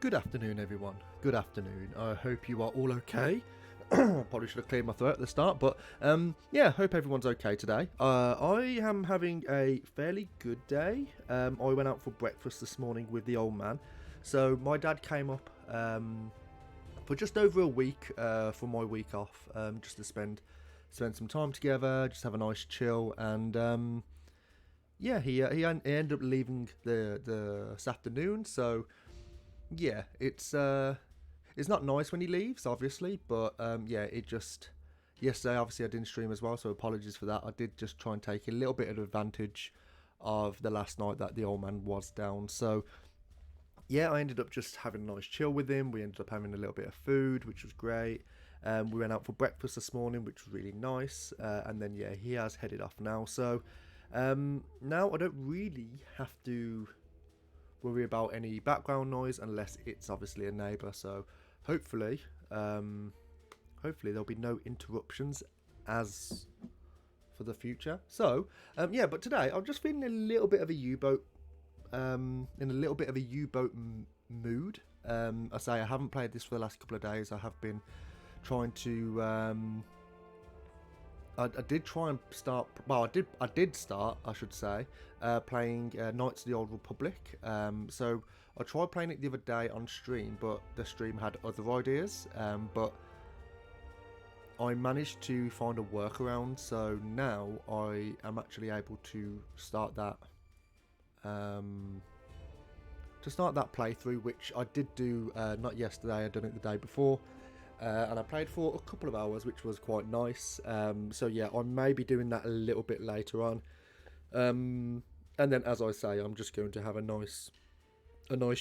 Good afternoon, everyone. Good afternoon. I hope you are all okay. Probably should have cleared my throat at the start, but yeah, hope everyone's okay today. I am having a fairly good day. I went out for breakfast this morning with the old man. So my dad came up for just over a week for my week off, just to spend some time together, just have a nice chill, and yeah, he ended up leaving this afternoon. So yeah, it's not nice when he leaves, obviously, but yeah, it just yesterday obviously I didn't stream as well, so apologies for that. I did just try and take a little bit of advantage of the last night that the old man was down. So yeah, I ended up just having a nice chill with him. We ended up having a little bit of food, which was great. We went out for breakfast this morning, which was really nice. And then yeah, he has headed off now. So now I don't really have to worry about any background noise unless it's obviously a neighbour. So hopefully there'll be no interruptions as for the future. So yeah, but today I'm just feeling a little bit of a U-boat in a little bit of a U-boat mood. I say I haven't played this for the last couple of days. I have been trying to I did try and start. Well, I did start, I should say, playing Knights of the Old Republic. So I tried playing it the other day on stream, but the stream had other ideas. But I managed to find a workaround, so now I am actually able to start that. Playthrough, which I did do not yesterday. I'd done it the day before. And I played for a couple of hours, which was quite nice. So yeah, I may be doing that a little bit later on. And then, as I say, I'm just going to have a nice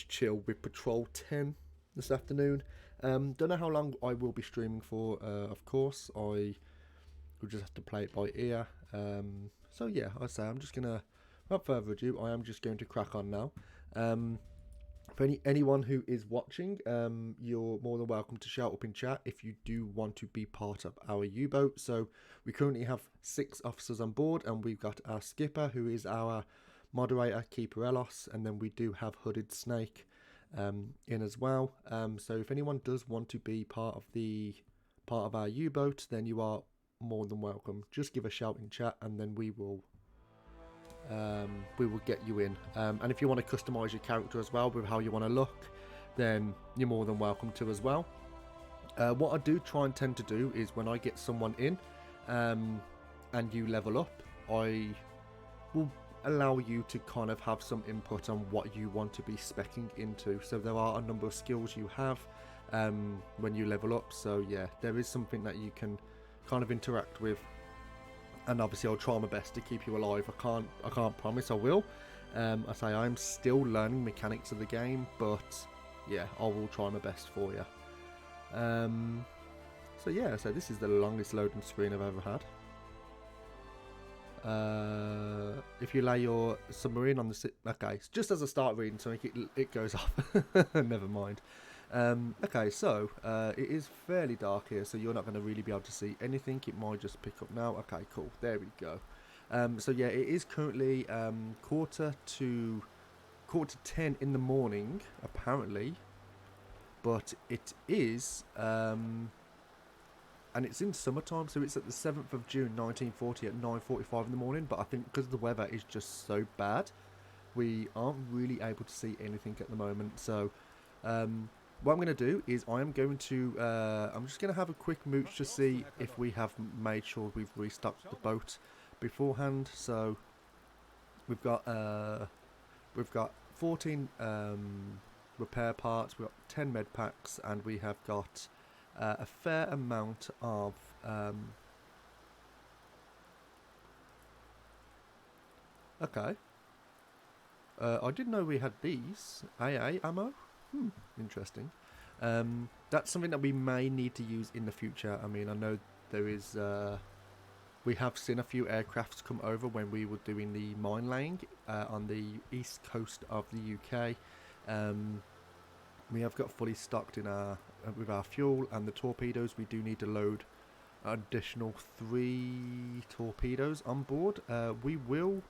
chill with Patrol 10 this afternoon. Don't know how long I will be streaming for. Of course, I will just have to play it by ear. So yeah, I say I'm just gonna, without further ado, I am just going to crack on now. For anyone who is watching, you're more than welcome to shout up in chat if you do want to be part of our U-boat. So we currently have 6 officers on board, and we've got our skipper, who is our moderator, Keeper Elos, and then we do have Hooded Snake in as well. So if anyone does want to be part of our U-boat, then you are more than welcome. Just give a shout in chat, and then we will get you in. And if you want to customize your character as well with how you want to look, then you're more than welcome to as well. What I do try and tend to do is when I get someone in and you level up, I will allow you to kind of have some input on what you want to be speccing into. So there are a number of skills you have when you level up. So yeah, there is something that you can kind of interact with. And obviously I'll try my best to keep you alive. I can't promise I will. I say I'm still learning mechanics of the game, but yeah, I will try my best for you. So yeah, so this is the longest loading screen I've ever had. If you lay your submarine on the okay, just as I start reading something, it goes off. Never mind. Okay, so it is fairly dark here, so you're not going to really be able to see anything. It might just pick up now. Okay, cool. There we go. So yeah, it is currently quarter to 10 in the morning, apparently. But it is, and it's in summertime, so it's at the 7th of June, 1940 at 9:45 in the morning. But I think because the weather is just so bad, we aren't really able to see anything at the moment. So what I'm going to do is I'm just going to have a quick mooch to see if we have made sure we've restocked the boat beforehand. So we've got 14 repair parts, we've got 10 med packs, and we have got a fair amount of okay. I didn't know we had these AA ammo. Interesting. That's something that we may need to use in the future. I mean, I know there is. We have seen a few aircrafts come over when we were doing the mine laying on the east coast of the UK. We have got fully stocked in with our fuel and the torpedoes. We do need to load an additional 3 torpedoes on board. We will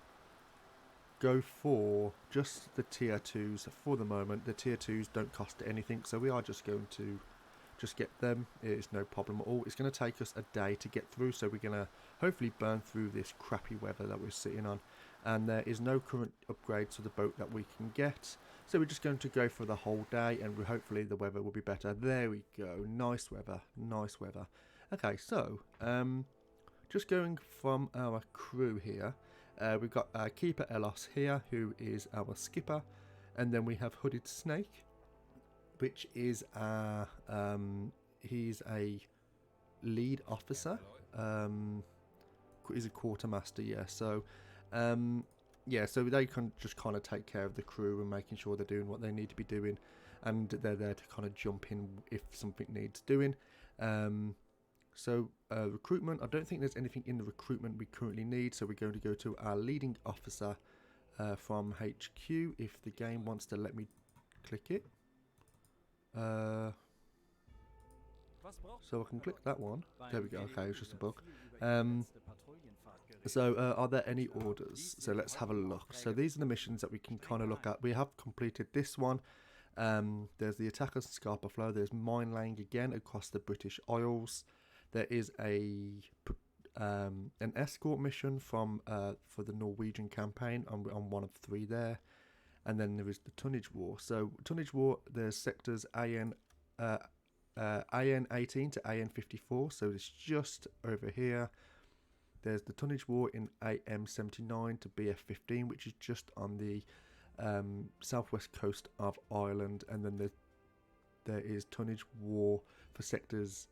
go for just the tier 2s for the moment. The tier 2s don't cost anything, so we are just going to just get them. It's no problem at all. It's going to take us a day to get through, so we're going to hopefully burn through this crappy weather that we're sitting on. And there is no current upgrades to the boat that we can get, so we're just going to go for the whole day, and hopefully the weather will be better. There we go. Nice weather. Nice weather. Okay, so just going from our crew here, we've got Keeper Elos here, who is our skipper, and then we have Hooded Snake, which is he's a lead officer. He's a quartermaster, yeah. So yeah, so they can just kind of take care of the crew and making sure they're doing what they need to be doing, and they're there to kind of jump in if something needs doing. So recruitment, I don't think there's anything in the recruitment we currently need, so we're going to go to our leading officer from HQ if the game wants to let me click it. So I can click that one. There we go. Okay, it's just a bug. So are there any orders? So let's have a look. So these are the missions that we can kind of look at. We have completed this one. There's the attackers Scarpa Flow. There's mine laying again across the British Isles. There is an escort mission from for the Norwegian campaign on one of 3 there. And then there is the Tonnage War. So Tonnage War, there's sectors AN 18 to AN 54. So it's just over here. There's the Tonnage War in AM 79 to BF 15, which is just on the southwest coast of Ireland. And then there is Tonnage War for sectors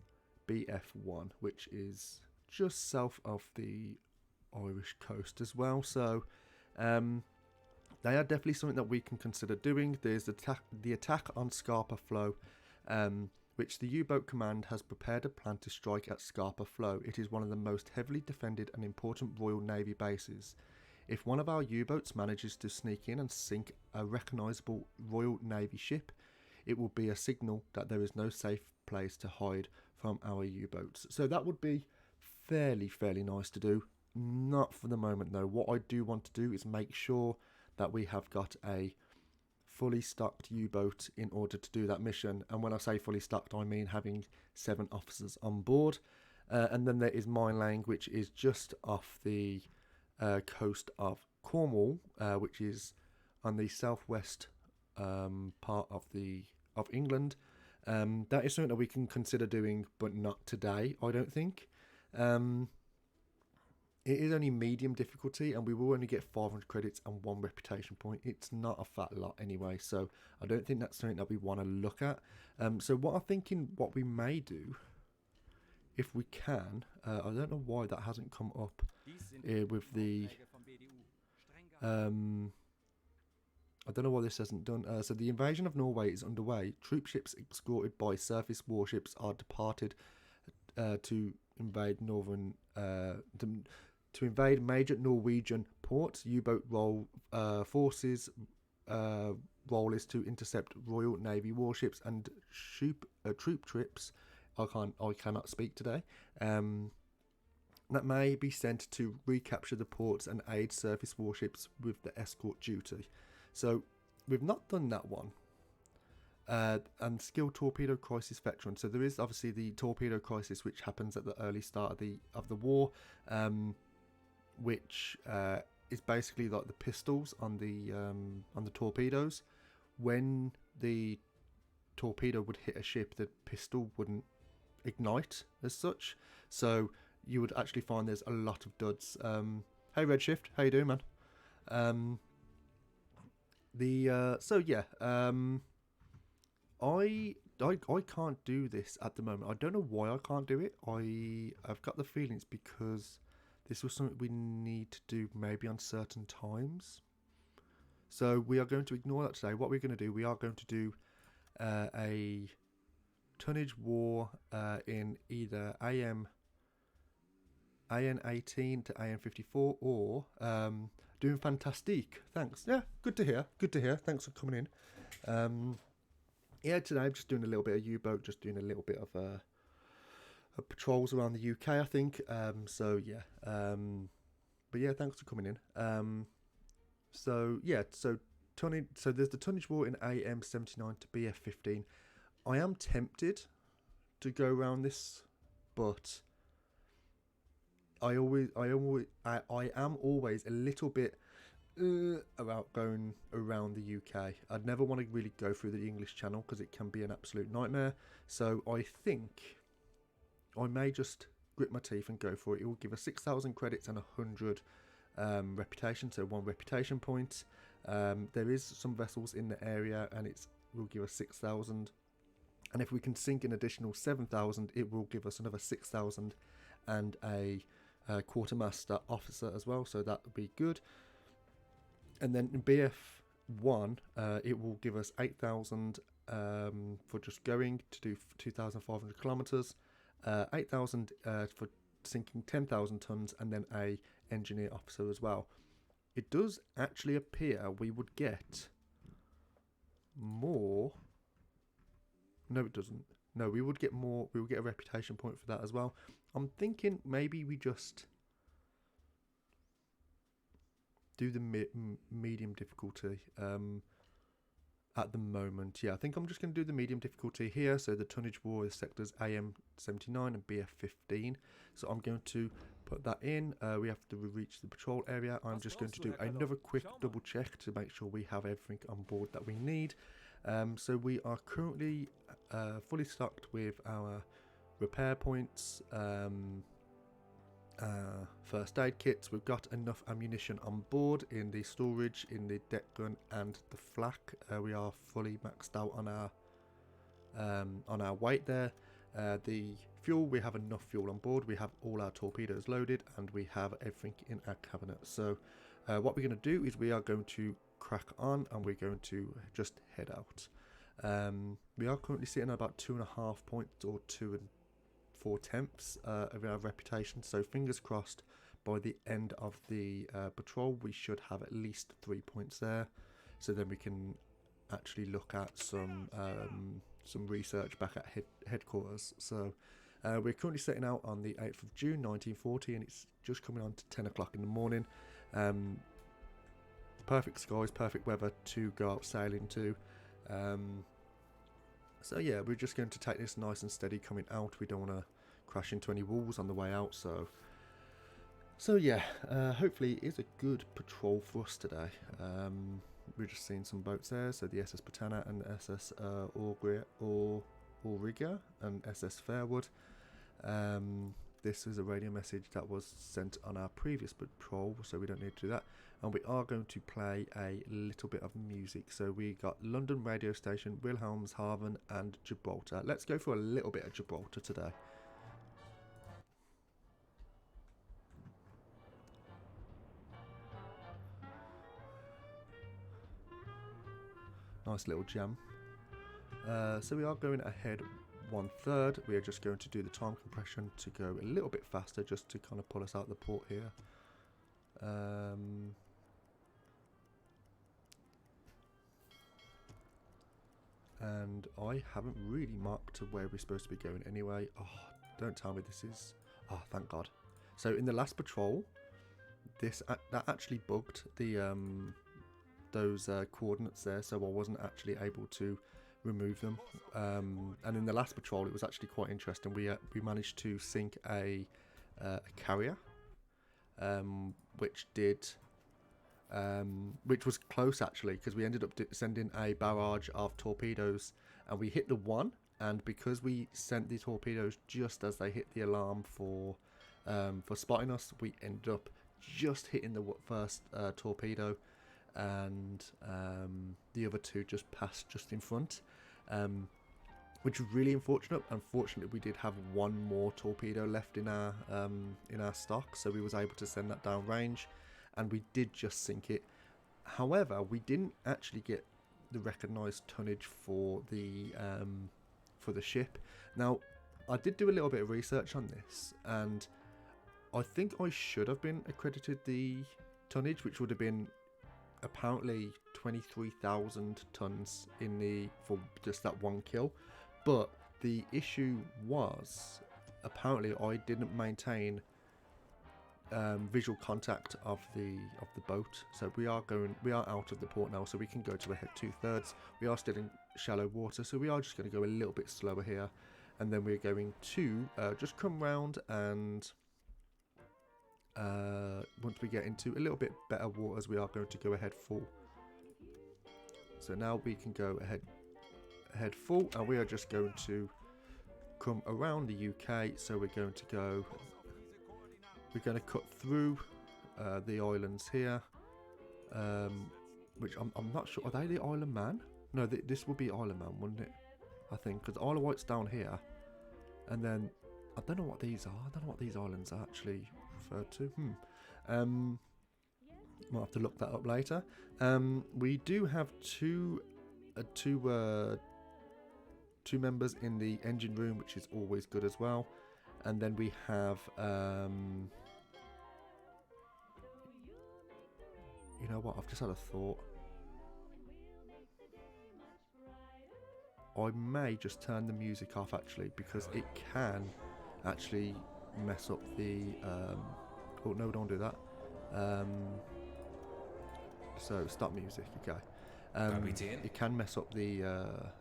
BF1, which is just south of the Irish coast as well. So they are definitely something that we can consider doing. There's the attack on Scarpa Flow, which the U-Boat Command has prepared a plan to strike at Scarpa Flow. It is one of the most heavily defended and important Royal Navy bases. If one of our U-boats manages to sneak in and sink a recognisable Royal Navy ship, it will be a signal that there is no safe place to hide from our U-boats. So that would be fairly nice to do. Not for the moment though. What I do want to do is make sure that we have got a fully stocked U-boat in order to do that mission. And when I say fully stocked, I mean having 7 officers on board. And then there is mine laying, which is just off the coast of Cornwall, which is on the southwest part of England. That is something that we can consider doing, but not today, I don't think. It is only medium difficulty, and we will only get 500 credits and 1 reputation point. It's not a fat lot anyway, so I don't think that's something that we want to look at. So what I'm thinking, what we may do, if we can, I don't know why that hasn't come up with the... I don't know why this hasn't done. So the invasion of Norway is underway. Troop ships escorted by surface warships are departed to invade to invade major Norwegian ports. U-boat forces role is to intercept Royal Navy warships and troop trips. I cannot speak today. That may be sent to recapture the ports and aid surface warships with the escort duty. So we've not done that one. And skilled torpedo crisis veteran. So there is obviously the torpedo crisis, which happens at the early start of the war, which is basically like the pistols on the torpedoes. When the torpedo would hit a ship, the pistol wouldn't ignite as such. So you would actually find there's a lot of duds. Hey Redshift, how you doing, man? So yeah, I can't do this at the moment. I don't know why I can't do it. I've got the feelings because this was something we need to do maybe on certain times. So we are going to ignore that today. What we're going to do, we are going to do a tonnage war in either AN 18 to AN 54 or doing fantastic. Thanks. Yeah, good to hear. Good to hear. Thanks for coming in. Yeah, today I'm just doing a little bit of U-boat, just doing a little bit of patrols around the UK, I think. So yeah. But yeah, thanks for coming in. So yeah, so tonnage. So there's the tonnage war in AM79 to BF15. I am tempted to go around this, but I am always a little bit about going around the UK. I'd never want to really go through the English Channel because it can be an absolute nightmare. So I think I may just grit my teeth and go for it. It will give us 6,000 credits and 100 reputation, so 1 reputation point. There is some vessels in the area, and it will give us 6,000. And if we can sink an additional 7,000, it will give us another 6,000 and a quartermaster officer as well. So that would be good. And then in BF1, it will give us 8,000 for just going to do 2,500 kilometers, 8,000 for sinking 10,000 tons, and then a engineer officer as well. It does actually appear we would get more. No, it doesn't. No, we would get more. We would get a reputation point for that as well. I'm thinking maybe we just do the medium difficulty at the moment. Yeah, I think I'm just going to do the medium difficulty here. So the tonnage war is sectors AM79 and BF15. So I'm going to put that in. We have to reach the patrol area. I'm just going to do another quick double check to make sure we have everything on board that we need. So we are currently fully stocked with our repair points, first aid kits. We've got enough ammunition on board in the storage, in the deck gun and the flak. We are fully maxed out on our weight there. The fuel, we have enough fuel on board. We have all our torpedoes loaded and we have everything in our cabinet. So what we're going to do is we are going to crack on and we're going to just head out. We are currently sitting at about 2.5 points or 2 4/10 of our reputation, so fingers crossed by the end of the patrol we should have at least 3 points there, so then we can actually look at some research back at headquarters. So we're currently setting out on the 8th of June 1940 and it's just coming on to 10 o'clock in the morning. Perfect skies, perfect weather to go out sailing to. So yeah, we're just going to take this nice and steady coming out. We don't want to crash into any walls on the way out. So yeah, hopefully it is a good patrol for us today. We're just seeing some boats there. So the SS Britannia and the SS Auriga and SS Fairwood. This is a radio message that was sent on our previous patrol, so we don't need to do that. And we are going to play a little bit of music. So we got London radio station, Wilhelmshaven and Gibraltar. Let's go for a little bit of Gibraltar today. Nice little jam. So we are going ahead 1/3. We are just going to do the time compression to go a little bit faster, just to kind of pull us out the port here. And I haven't really marked to where we're supposed to be going anyway. Oh, don't tell me this is... Oh, thank God. So in the last patrol, that actually bugged the those coordinates there, so I wasn't actually able to remove them. And in the last patrol, it was actually quite interesting. We managed to sink a carrier, which was close actually, because we ended up sending a barrage of torpedoes, and we hit the one. And because we sent the torpedoes just as they hit the alarm for spotting us, we ended up just hitting the first torpedo, and the other two just passed just in front, which was really unfortunate. Unfortunately, we did have one more torpedo left in our stock, so we was able to send that down range, and we did just sink it. However, we didn't actually get the recognised tonnage for the ship. Now, I did do a little bit of research on this, and I think I should have been accredited the tonnage, which would have been apparently 23,000 tons for just that one kill. But the issue was, apparently I didn't maintain visual contact of the boat. So we are out of the port now, so we can go to ahead 2/3. We are still in shallow water, so we are just going to go a little bit slower here, and then we're going to just come round, and once we get into a little bit better waters, we are going to go ahead full. So now we can go ahead full, and we are just going to come around the UK. So we're going to cut through the islands here, which I'm not sure, are they the Isle of Man? No, this would be Isle of Man, wouldn't it? I think, because Isle of Wight's down here, and then I don't know what these are. I don't know what these islands are actually referred to. Might have to look that up later. We do have two members in the engine room, which is always good as well. And then we have, you know what? I've just had a thought. I may just turn the music off actually, because it can actually mess up the. Oh no, don't do that. So stop music, okay. It can mess up the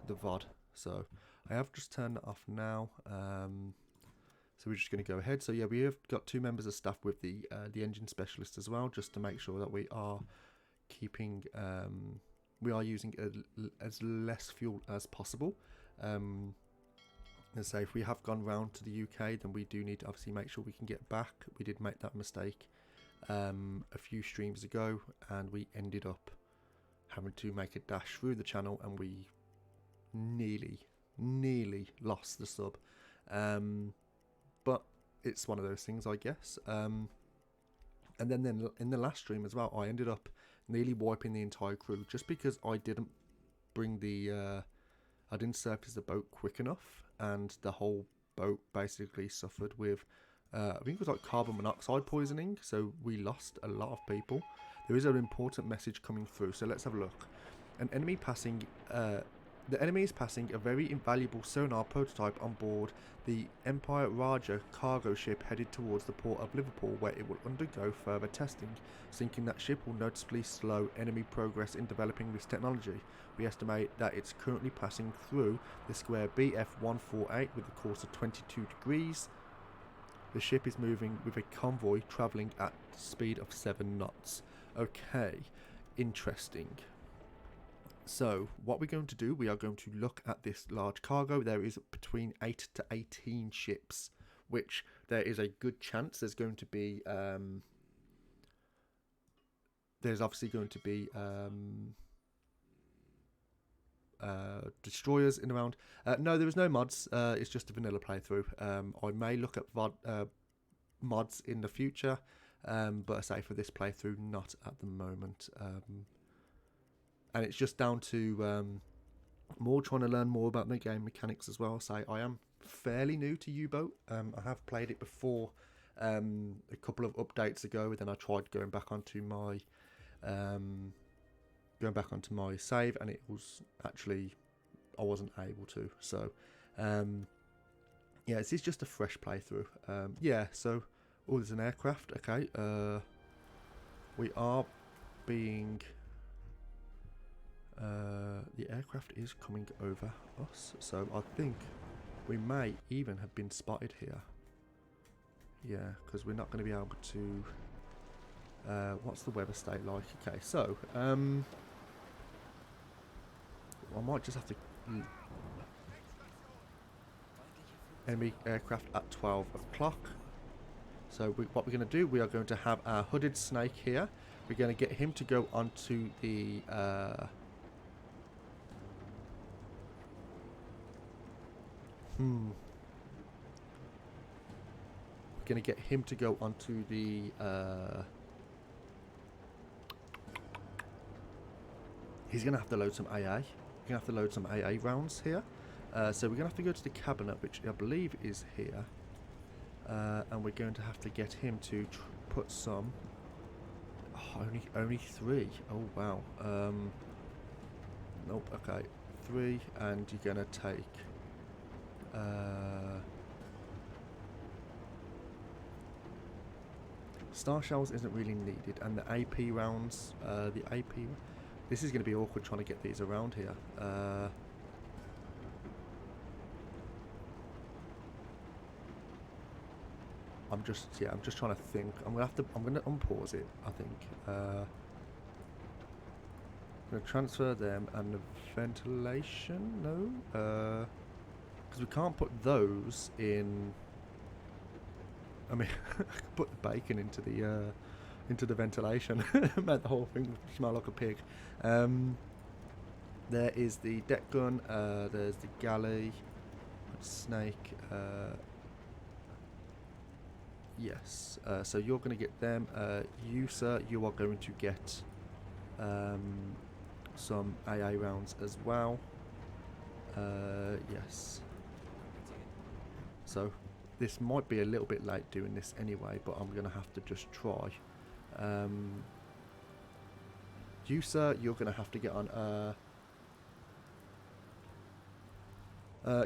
VOD, so I have just turned it off now. So we're just going to go ahead. So yeah, we have got 2 members of staff with the engine specialist as well, just to make sure that we are keeping, we are using as less fuel as possible. And so if we have gone round to the UK, then we do need to obviously make sure we can get back. We did make that mistake a few streams ago, and we ended up having to make a dash through the channel, and we nearly lost the sub. But it's one of those things, I guess. And then in the last stream as well, I ended up nearly wiping the entire crew just because I didn't bring I didn't surface the boat quick enough, and the whole boat basically suffered with I think it was like carbon monoxide poisoning, so we lost a lot of people. There is an important message coming through, so let's have a look. The enemy is passing a very invaluable sonar prototype on board the Empire Raja cargo ship headed towards the port of Liverpool, where it will undergo further testing. Sinking that ship will noticeably slow enemy progress in developing this technology. We estimate that it's currently passing through the square BF148 with a course of 22 degrees. The ship is moving with a convoy travelling at the speed of 7 knots. Okay, interesting. So what we're going to do, we are going to look at this large cargo. There is between 8 to 18 ships, which there is a good chance there's going to be, there's obviously going to be destroyers in around. No, there is no mods. It's just a vanilla playthrough. I may look at mods in the future, but I say for this playthrough, not at the moment. And it's just down to more trying to learn more about the game mechanics as well. So I am fairly new to U-Boat. I have played it before a couple of updates ago. Then I tried going back onto my save, and it was actually, I wasn't able to. So yeah, this is just a fresh playthrough. Yeah. So there's an aircraft. Okay. We are being. The aircraft is coming over us, so I think we may even have been spotted here. Yeah, because we're not going to be able to. What's the weather state like? Okay, so I might just have to. Enemy aircraft at 12 o'clock. So what we're going to do, we are going to have our hooded snake here. We're going to get him to go onto the. We're going to get him to go onto the. He's going to have to load some AA. We're going to have to load some AA rounds here. So we're going to have to go to the cabinet, which I believe is here. And we're going to have to get him to put some. Oh, only 3. Oh wow. Nope. Okay, 3, and you're going to take. Star shells isn't really needed, and the AP rounds, the AP. This is going to be awkward trying to get these around here. I'm just trying to think. I'm gonna unpause it, I think. I'm gonna transfer them and the ventilation, no? Because we can't put those in. I mean, I could put the bacon into the ventilation. Made the whole thing smell like a pig. There is the deck gun, there's the galley, snake, yes, so you're going to get them. You, sir, you are going to get some AA rounds as well. Yes. So this might be a little bit late doing this anyway, but I'm going to have to just try. You, sir, you're going to have to get on.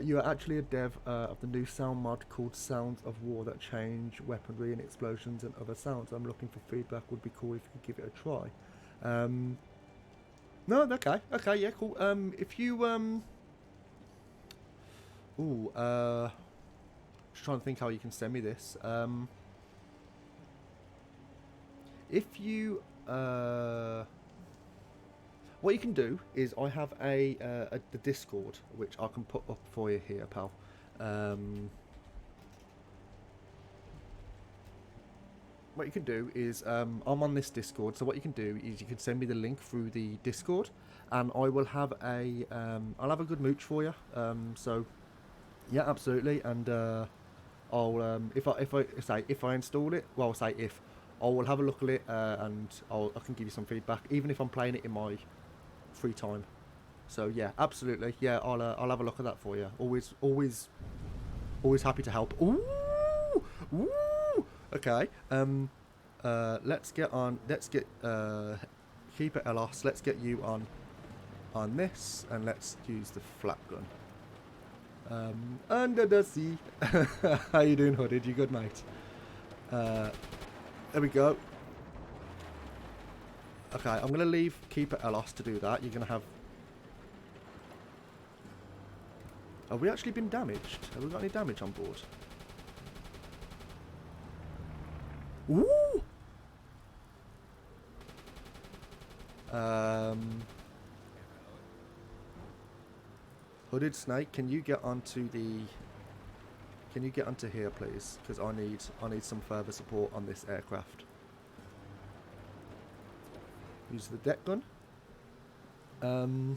You are actually a dev of the new sound mod called Sounds of War that change weaponry and explosions and other sounds. I'm looking for feedback. Would be cool if you could give it a try. No, okay, yeah, cool. If you just trying to think how you can send me this. If you what you can do is I have the Discord which I can put up for you here, pal. What you can do is I'm on this Discord, so what you can do is you can send me the link through the Discord, and I will have I'll have a good mooch for you. So yeah, absolutely, and I'll if I install it, well, say if I will have a look at it, and I can give you some feedback, even if I'm playing it in my free time. So yeah, absolutely, yeah, I'll have a look at that for you. Always happy to help. Ooh. Okay. Let's get keep it Elos. Let's get you on this, and let's use the flat gun. Under the sea. How you doing, Hooded? You good, mate? There we go. Okay, I'm gonna leave Keeper Elos to do that. You're gonna have. Have we actually been damaged? Have we got any damage on board? Ooh! Hooded Snake, can you get onto the? Can you get onto here, please? Because I need some further support on this aircraft. Use the deck gun. The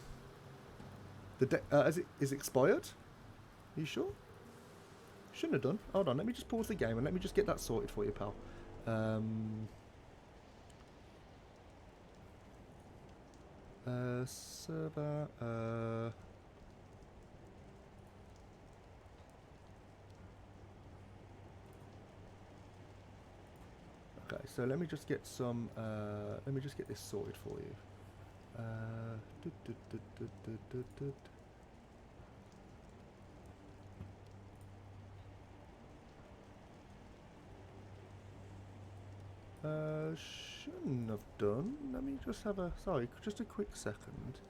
deck is it expired? Are you sure? Shouldn't have done. Hold on, let me just pause the game and let me just get that sorted for you, pal. Server. Okay, so let me just get some. Let me just get this sorted for you. Shouldn't have done. Let me just have a. Sorry, just a quick second.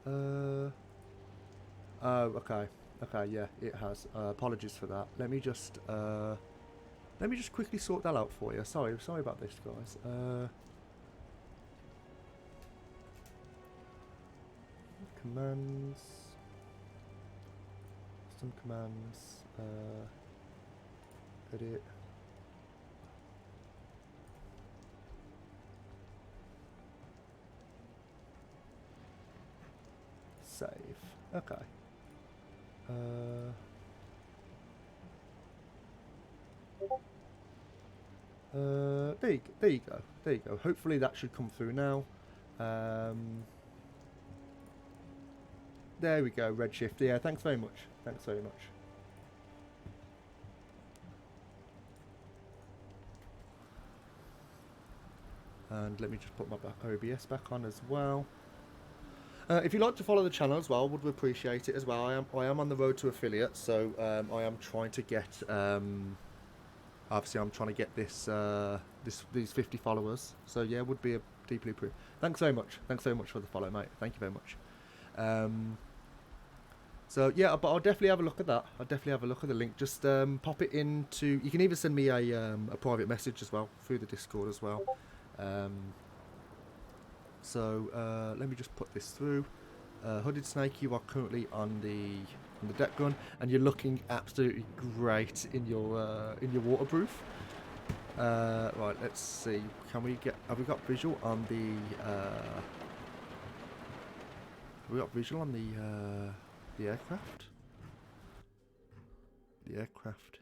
Oh, okay. Okay, yeah, it has. Apologies for that. Let me just quickly sort that out for you. Sorry about this, guys. Commands. Some commands. Edit. Save. Okay. There you go. Hopefully that should come through now. There we go, Redshift. Yeah, thanks very much. Thanks very much. And let me just put my OBS back on as well. If you'd like to follow the channel as well, would appreciate it as well. I am on the road to affiliate, so I am trying to get Obviously, I'm trying to get these 50 followers. So yeah, would be a deeply approved. Thanks very much. Thanks very much for the follow, mate. Thank you very much. So yeah, but I'll definitely have a look at that. I'll definitely have a look at the link. Just pop it into. You can either send me a private message as well through the Discord as well. So let me just put this through. Hooded Snake, you are currently on the deck gun, and you're looking absolutely great in your waterproof. Right, let's see. Can we get? Have we got visual on the? Have we got visual on the aircraft? The aircraft.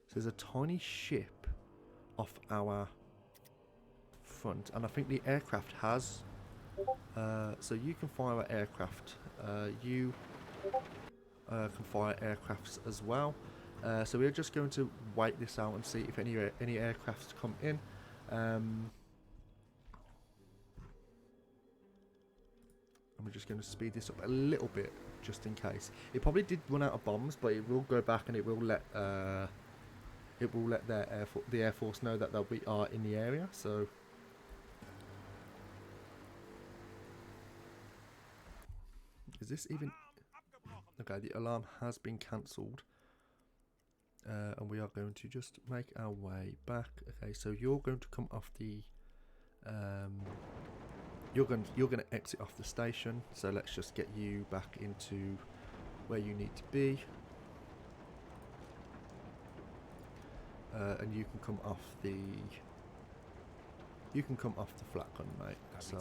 So there's a tiny ship off our front, and I think the aircraft has. So you can fire aircraft. You can fire aircrafts as well. So we're just going to wait this out and see if any aircrafts come in. And we're just going to speed this up a little bit just in case. It probably did run out of bombs, but it will go back and it will let the Air Force know that we are in the area. So. Is this even... Okay, the alarm has been cancelled. And we are going to just make our way back. Okay, so you're going to come off the... You're going to exit off the station. So let's just get you back into where you need to be. And you can come off the... You can come off the flat gun, mate. So...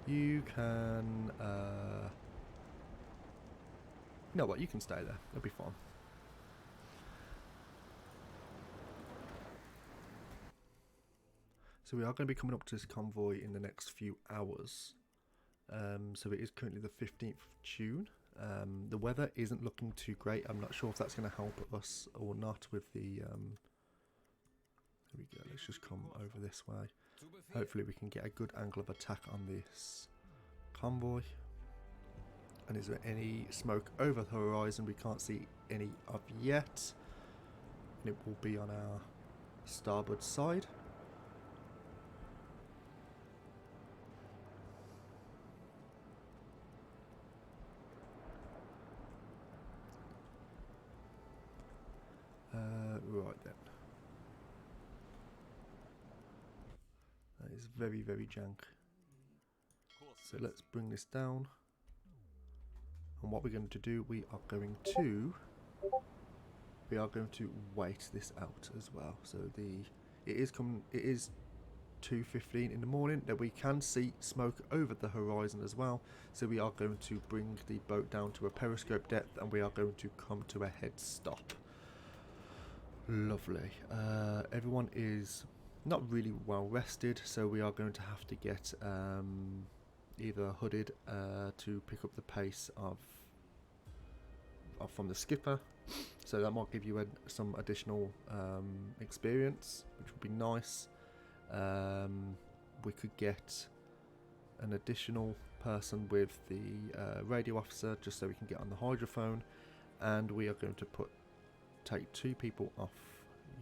you can, you know what, you can stay there, it'll be fine. So we are going to be coming up to this convoy in the next few hours. So it is currently the 15th of June. The weather isn't looking too great. I'm not sure if that's going to help us or not with the... There we go, let's just come over this way. Hopefully we can get a good angle of attack on this convoy. And is there any smoke over the horizon? We can't see any of yet. And it will be on our starboard side. Right then. That is very, very jank. So let's bring this down. And what we're going to do, we are going to wait this out as well. So it is 2:15 in the morning. That we can see smoke over the horizon as well. So we are going to bring the boat down to a periscope depth, and we are going to come to a head stop. Lovely. Everyone is not really well rested, so we are going to have to get either hooded to pick up the pace of from the skipper. So that might give you some additional experience, which would be nice. We could get an additional person with the radio officer, just so we can get on the hydrophone, and we are going to take 2 people off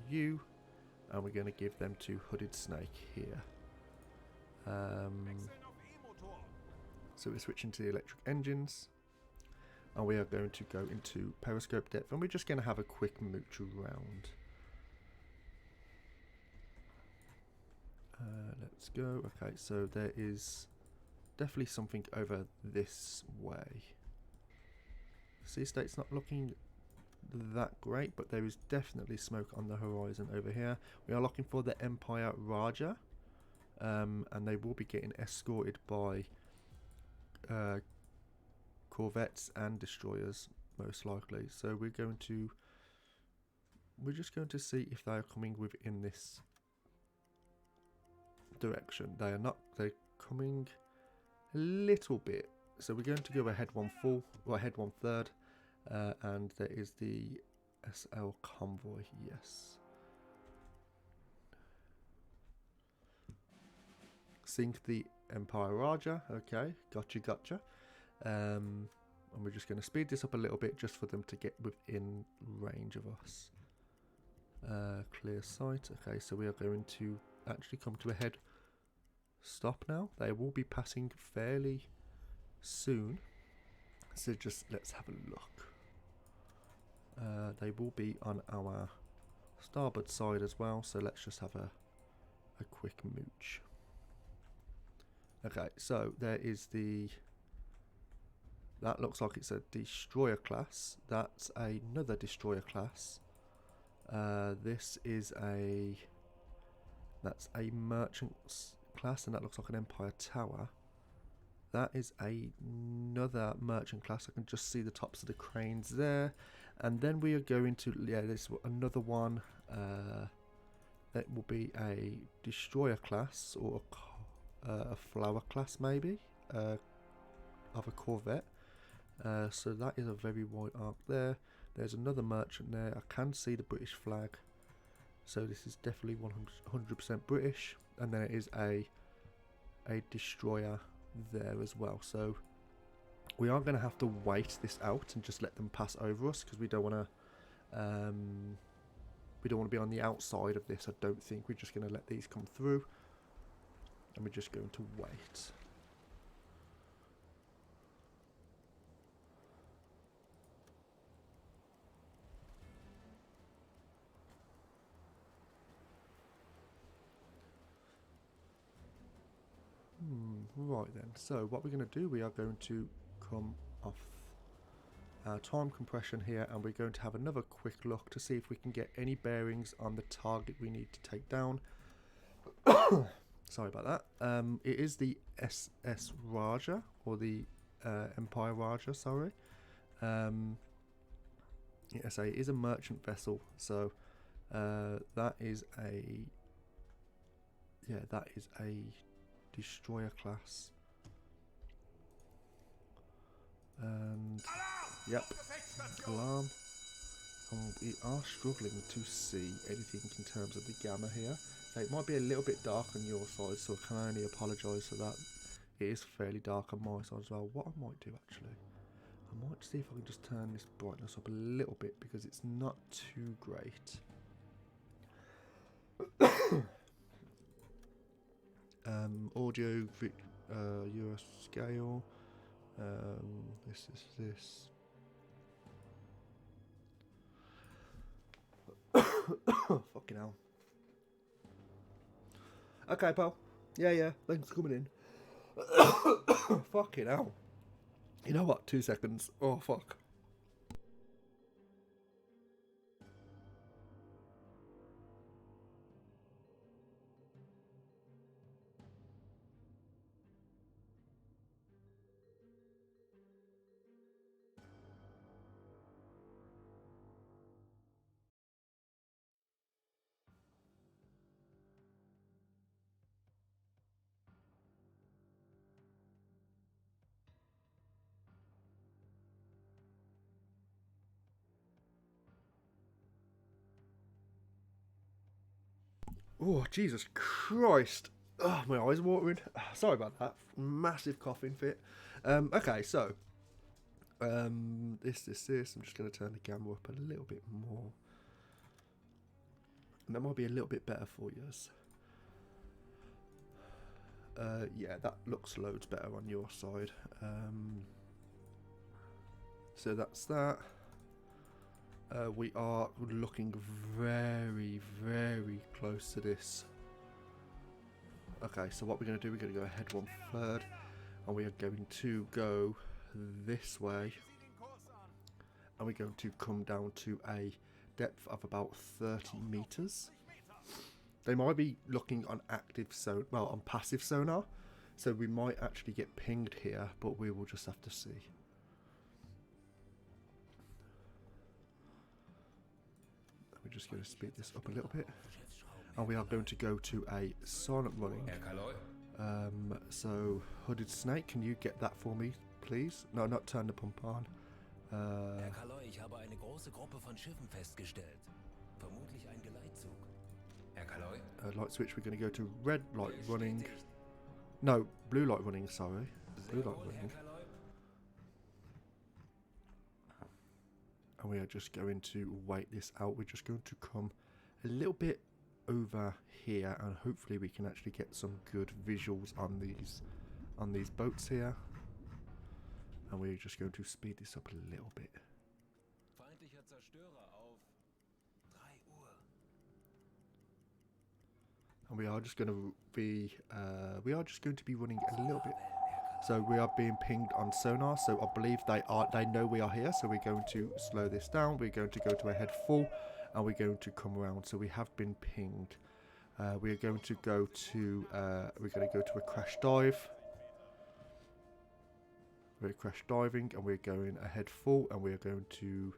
you, and we're going to give them to Hooded Snake here. So we're switching to the electric engines, and we are going to go into periscope depth, and we're just going to have a quick mooch around. Let's go. Okay, so there is definitely something over this way. Sea state's not looking that great, but there is definitely smoke on the horizon over here. We are looking for the Empire Raja, and they will be getting escorted by corvettes and destroyers, most likely. So we're just going to see if they are coming within this direction. They are not. They're coming a little bit. So we're going to go ahead 1/4, or ahead 1/3. And there is the SL convoy, yes. Sink the Empire Raja, okay, gotcha. And we're just going to speed this up a little bit just for them to get within range of us. Clear sight. Okay, so we are going to actually come to a head stop now. They will be passing fairly soon. So just let's have a look. They will be on our starboard side as well. So let's just have a quick mooch. Okay, so there is the... That looks like it's a destroyer class. That's another destroyer class. This is a... That's a merchant class, and that looks like an Empire Tower. That is another merchant class. I can just see the tops of the cranes there. And then we are going to... Yeah, there's another one. That will be a destroyer class, or a flower class maybe, of a corvette. So that is a very wide arc there. There's another merchant there. I can see the British flag, so this is definitely 100% British. And then it is a destroyer there as well. So we are going to have to wait this out and just let them pass over us, because we don't want to be on the outside of this. I don't think we're just going to let these come through, and we're just going to wait. Right then, so what we're going to do, we are going to come off our time compression here, and we're going to have another quick look to see if we can get any bearings on the target we need to take down. Sorry about that. It is the SS Raja, or the Empire Raja, sorry. Yes, it is a merchant vessel, so that is a... Yeah, that is a destroyer class. And yep, alarm. And we are struggling to see anything in terms of the gamma here. So it might be a little bit dark on your side, so I can only apologise for that. It is fairly dark on my side as well. What I might do actually, I might see if I can just turn this brightness up a little bit, because it's not too great. Audio, Euro scale. This is this. Fucking hell. Okay, pal. Yeah. Thanks for coming in. Fucking hell. You know what? 2 seconds. Oh, fuck. Oh, Jesus Christ. Oh, my eyes are watering. Sorry about that. Massive coughing fit. Okay, so. This. I'm just going to turn the gamma up a little bit more. And that might be a little bit better for you. Yeah, that looks loads better on your side. So that's that. We are looking very, very close to this. Okay, so what we're going to do, we're going to go ahead 1/3, and we are going to go this way, and we're going to come down to a depth of about 30 meters. They might be looking on active sonar, well, on passive sonar, so we might actually get pinged here, but we will just have to see. We're just going to speed this up a little bit, and we are going to go to a silent running. So Hooded Snake, can you get that for me, please? No, not turn the pump on. Herr Kaloi, ich habe eine große Gruppe von Schiffen festgestellt. Vermutlich ein Geleitzug. Herr Kaloi? Light switch, we're going to go to red light running. No, blue light running, sorry. Blue light running. And we are just going to wait this out. We're just going to come a little bit over here, and hopefully we can actually get some good visuals on these boats here. And we're just going to speed this up a little bit. Feindlicher Zerstörer auf 3 Uhr. And we are just going to be running a little bit. So we are being pinged on sonar, so I believe they know we are here, so we're going to slow this down. We're going to go to a head full, and we're going to come around. So we have been pinged. We're going to go to a crash dive. We're crash diving, and we're going ahead full, and we're going to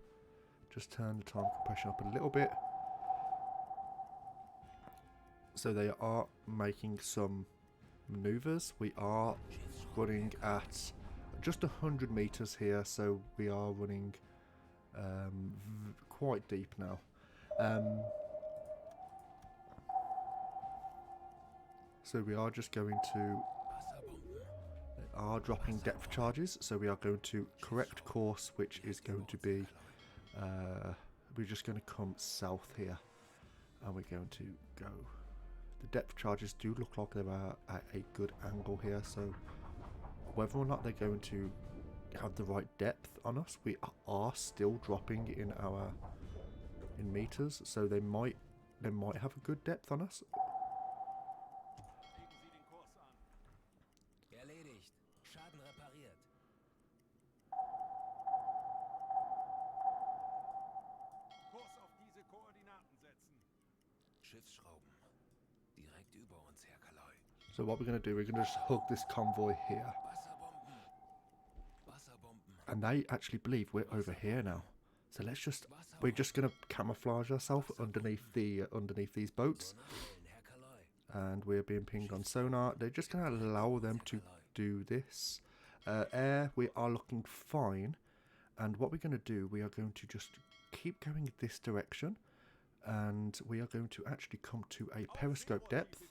just turn the time compression up a little bit. So they are making some maneuvers. We are running at just 100 meters here, so we are running quite deep now. So we are just going to dropping depth charges, so we are going to correct course, which is going to be we're just going to come south here, and we're going to go. The depth charges do look like they are at a good angle here, so whether or not they're going to have the right depth on us, we are still dropping in meters, so they might have a good depth on us. Erledigt. Schaden repariert. Kurs auf diese Koordinaten setzen. Schiffsschrauben. Direkt über uns, Herr Kaloi. So what we're going to do, we're going to just hug this convoy here. Wasserbomben. Wasserbomben. And they actually believe we're over here now. So we're just going to camouflage ourselves underneath these boats. Herr Kaloi. And we're being pinged on sonar. They're just going to allow them to do this. Air, we are looking fine. And what we're going to do, we are going to just keep going this direction. And we are going to actually come to a periscope depth.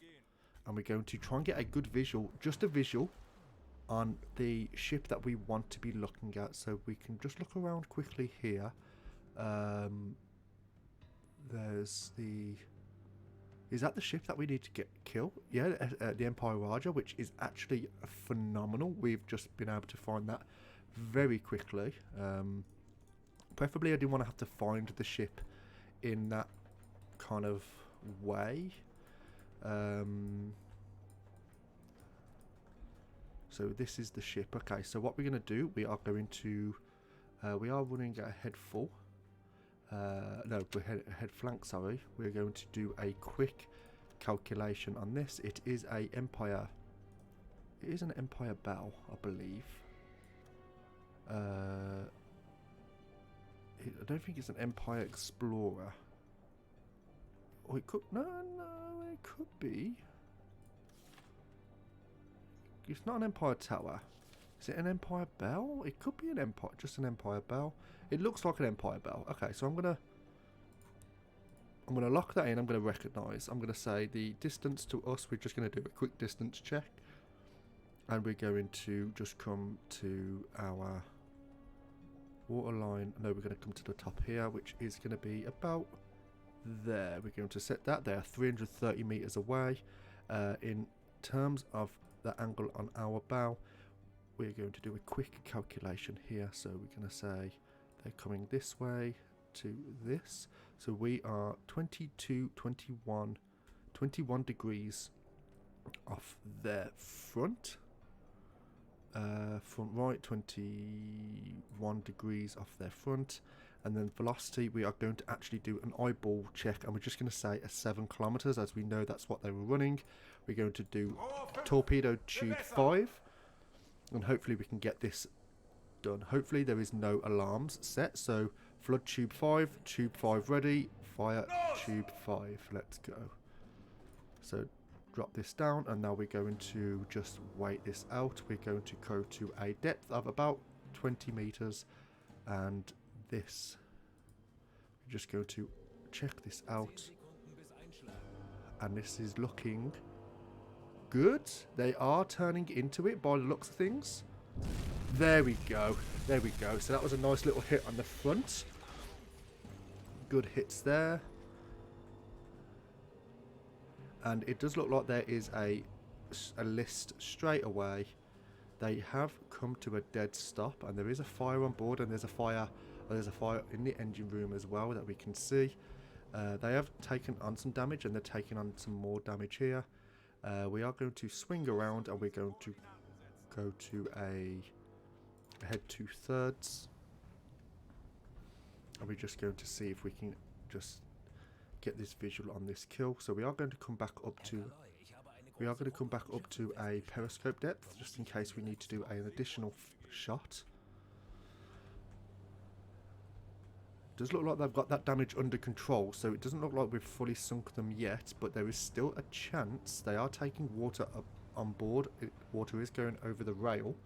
And we're going to try and get a good visual, just a visual, on the ship that we want to be looking at. So we can just look around quickly here. There's the... Is that the ship that we need to kill? Yeah, the Empire Raja, which is actually phenomenal. We've just been able to find that very quickly. Preferably I didn't want to have to find the ship in that kind of way. So this is the ship. Okay, so what we're going to do, we are going to... we are running at head full. No, we're head flank, sorry. We're going to do a quick calculation on this. It is a Empire. It is an Empire Bell, I believe. I don't think it's an Empire Explorer. Or it could... No, it could be. It's not an Empire Tower. Is it an Empire Bell? It could be an Empire, just an Empire Bell. It looks like an Empire Bell. Okay, so I'm gonna lock that in. I'm gonna recognize. I'm gonna say the distance to us. We're just gonna do a quick distance check, and we're going to just come to our waterline. No, we're gonna come to the top here, which is gonna be about there. We're going to set that there, 330 meters away. In terms of the angle on our bow, we're going to do a quick calculation here. So we're going to say they're coming this way to this. So we are 21 degrees off their front. Front right, 21 degrees off their front. And then velocity, we are going to actually do an eyeball check, and we're just going to say 7 kilometers, as we know that's what they were running. We're going to do torpedo tube 5, and hopefully we can get this done. Hopefully there is no alarms set, so flood tube 5 ready, fire tube 5, let's go. So drop this down, and now we're going to just wait this out. We're going to go to a depth of about 20 meters, and this, we're just going to check this out, and this is looking good. They are turning into it by the looks of things. There we go, so that was a nice little hit on the front. good hits there. And it does look like there is a list straight away. They have come to a dead stop, and there is a fire on board, and there's a fire in the engine room as well that we can see. They have taken on some damage, and they're taking on some more damage here. We are going to swing around, and we're going to go to a head 2/3, and we're just going to see if we can just get this visual on this kill. So we are going to come back up to a periscope depth, just in case we need to do an additional shot. Does look like they've got that damage under control, so it doesn't look like we've fully sunk them yet, but there is still a chance. They are taking water up on board. Water is going over the rail.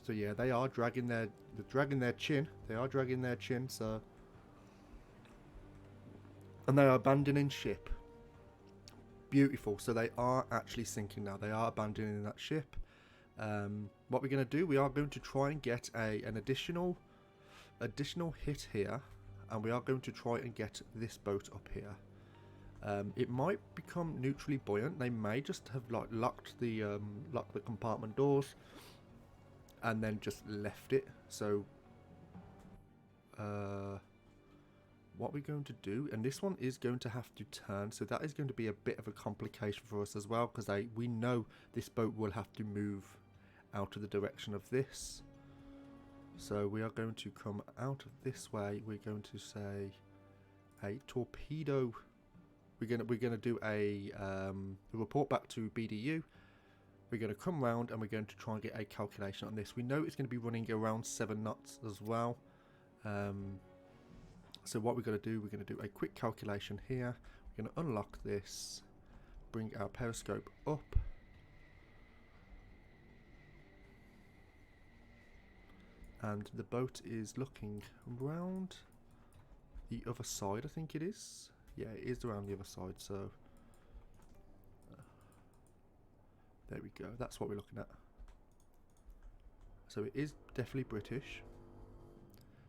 So yeah, they are dragging their chin. They are dragging their chin, so, and they are abandoning ship. Beautiful. So they are actually sinking now. They are abandoning that ship. What we're going to do, we are going to try and get an additional hit here, and we are going to try and get this boat up here. It might become neutrally buoyant. They may just have like locked the compartment doors and then just left it. So what we're going to do, and this one is going to have to turn, so that is going to be a bit of a complication for us as well, because we know this boat will have to move out of the direction of this. So we are going to come out of this way. We're going to say a torpedo. We're gonna do a report back to BDU. We're going to come round, and we're going to try and get a calculation on this. We know it's going to be running around 7 knots as well. So what we're going to do, we're going to do a quick calculation here. We're going to unlock this, bring our periscope up, and the boat is looking round the other side, I think it is. Yeah, it is around the other side, so there we go. That's what we're looking at. So it is definitely British.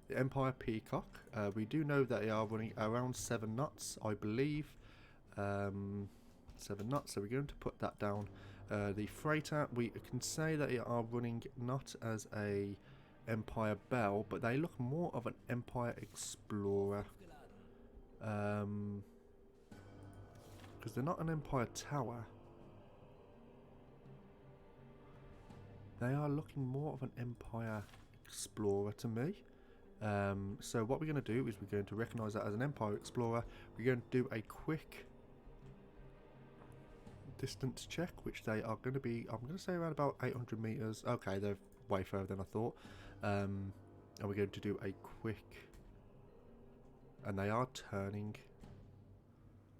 The Empire Peacock. We do know that they are running around 7 knots, I believe. 7 knots, so we're going to put that down. The freighter, we can say that they are running not as a Empire Belle, but they look more of an Empire Explorer. Because they're not an Empire Tower. They are looking more of an Empire Explorer to me. So what we're going to do is we're going to recognise that as an Empire Explorer. We're going to do a quick distance check, which they are going to be, I'm going to say around about 800 metres. Okay, they're way further than I thought. And we're going to do a quick, and they are turning,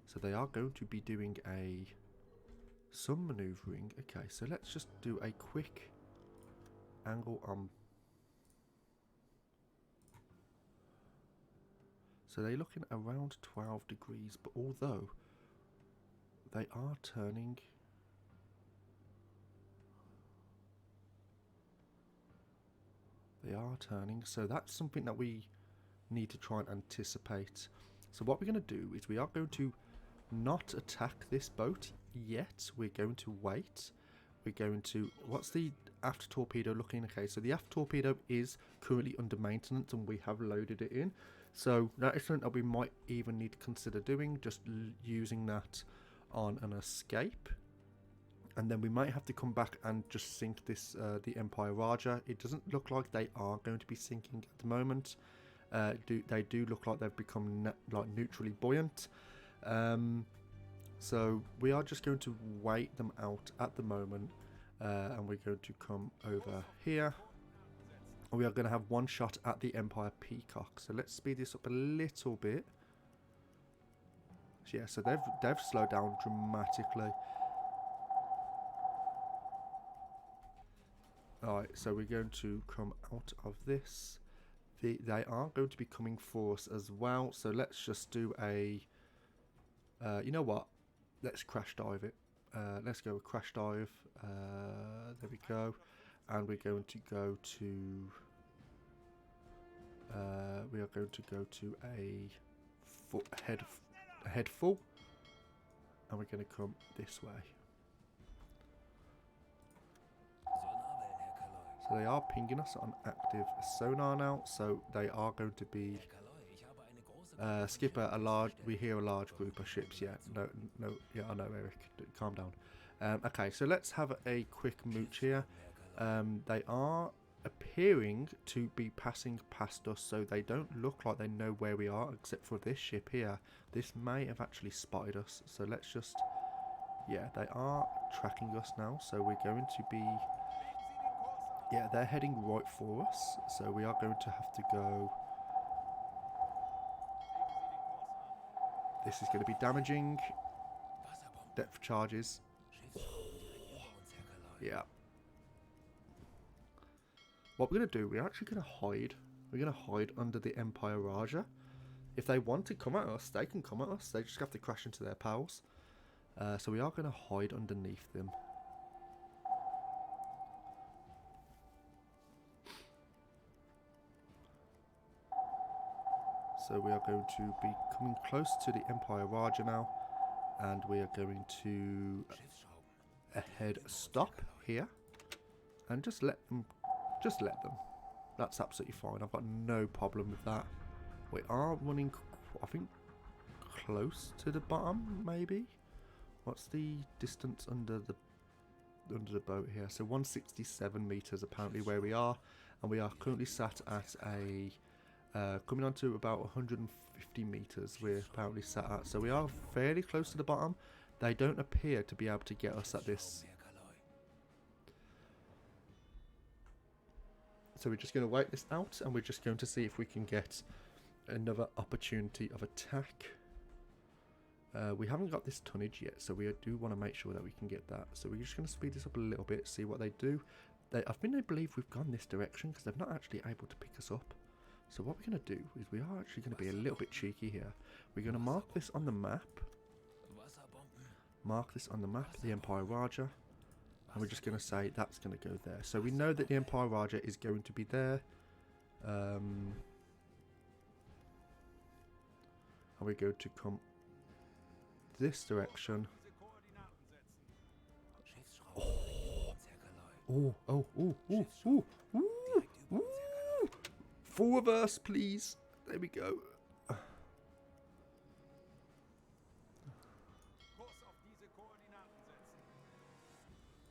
so they are going to be doing some manoeuvring. Okay, so let's just do a quick angle on. So they're looking around 12 degrees, but although they are turning, so that's something that we need to try and anticipate. So what we're going to do is we are going to not attack this boat yet. We're going to wait. We're going to, what's the aft torpedo looking? Okay, so the aft torpedo is currently under maintenance, and we have loaded it in. So that is something that we might even need to consider doing, just using that on an escape. And then we might have to come back and just sink this, the Empire Raja. It doesn't look like they are going to be sinking at the moment. They do look like they've become like neutrally buoyant. So we are just going to wait them out at the moment. And we're going to come over here. And we are going to have one shot at the Empire Peacock. So let's speed this up a little bit. Yeah, so they've slowed down dramatically. Alright, so we're going to come out of this. They are going to be coming for us as well. So let's just do a... you know what? Let's crash dive it. Let's go with crash dive. There we go. and we're going to go to a head full, and we're going to come this way. So they are pinging us on active sonar now, so they are going to be skipper, we hear a large group of ships. Yeah, no, yeah, I know, Eric, calm down. Okay, so let's have a quick mooch here. They are appearing to be passing past us, so they don't look like they know where we are, except for this ship here. This may have actually spotted us, so let's just, yeah, they are tracking us now, so we're going to be, yeah, they're heading right for us, so we are going to have to go. This is going to be damaging. Depth charges. Yeah. What we're going to do, we're actually going to hide. We're going to hide under the Empire Raja. If they want to come at us, they can come at us. They just have to crash into their pals. So we are going to hide underneath them. So we are going to be coming close to the Empire Raja now. And we are going to head stop here. And just let them. That's absolutely fine. I've got no problem with that. We are running, I think, close to the bottom, maybe. What's the distance under the boat here? So 167 meters apparently where we are, and we are currently sat at a coming on to about 150 meters. We're apparently sat at, so we are fairly close to the bottom. They don't appear to be able to get us at this. So we're just going to wait this out, and we're just going to see if we can get another opportunity of attack. We haven't got this tonnage yet, so we do want to make sure that we can get that. So we're just going to speed this up a little bit, see what they do. I believe we've gone this direction because they're not actually able to pick us up. So what we're going to do is we are actually going to be a little bit cheeky here. We're going to mark this on the map. Mark this on the map, the Empire Raja. And we're just going to say that's going to go there. So we know that the Empire Raja is going to be there. And we're going to come this direction. Oh, oh, oh, oh, oh, oh, oh. Full reverse, please. There we go.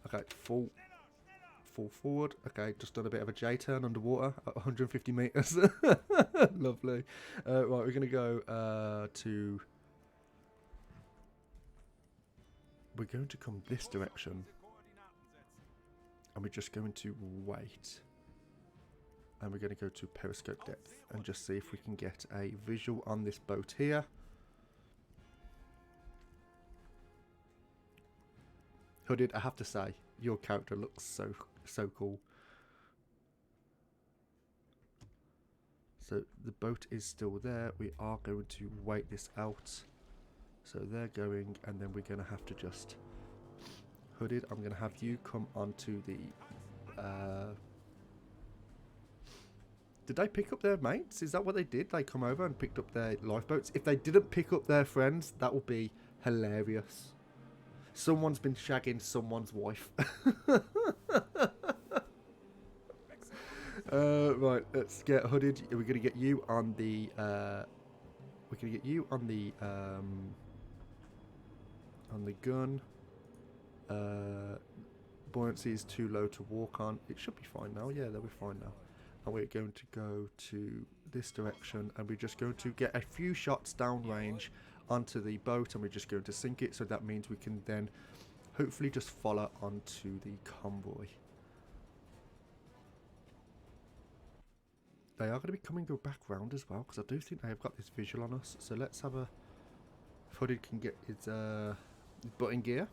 Okay, full forward. Okay, just done a bit of a J-turn underwater at 150 meters. Lovely. Right, we're going to go to... We're going to come this direction. And we're just going to wait. And we're going to go to periscope depth and just see if we can get a visual on this boat here. Hooded, I have to say, your character looks so cool. So the boat is still there. We are going to wait this out. So they're going, and then we're going to have to just... Hooded, I'm going to have you come onto the... Did they pick up their mates? Is that what they did? They come over and picked up their lifeboats? If they didn't pick up their friends, that would be hilarious. Someone's been shagging someone's wife. Right, let's get Hooded. We're gonna get you on the. We're gonna get you on the gun. Buoyancy is too low to walk on. It should be fine now. Yeah, they'll be fine now. And we're going to go to this direction, and we're just going to get a few shots downrange onto the boat, and we're just going to sink it. So that means we can then hopefully just follow onto the convoy. They are going to be coming back round as well, because I do think they have got this visual on us. So let's have a... If Hooded can get his butt in gear.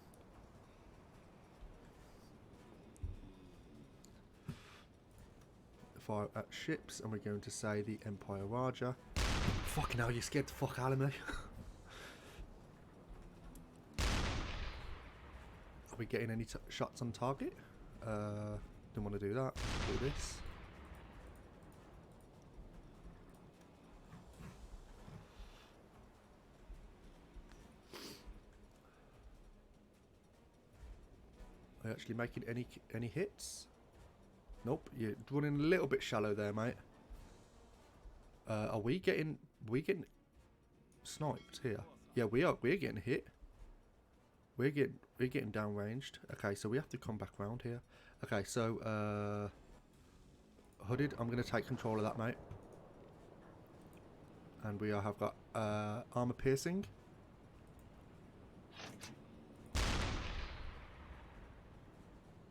Fire at ships, and we're going to say the Empire Raja. Fucking hell, you scared the fuck out of me. Are we getting any shots on target? Didn't want to do that. Do this. Are you actually making any hits? Nope. You're running a little bit shallow there, mate. Are we getting sniped here? Yeah, we are. We're getting hit. We're getting downranged. Okay, so we have to come back round here. Okay, so hooded. I'm gonna take control of that, mate. And we have got armor piercing. I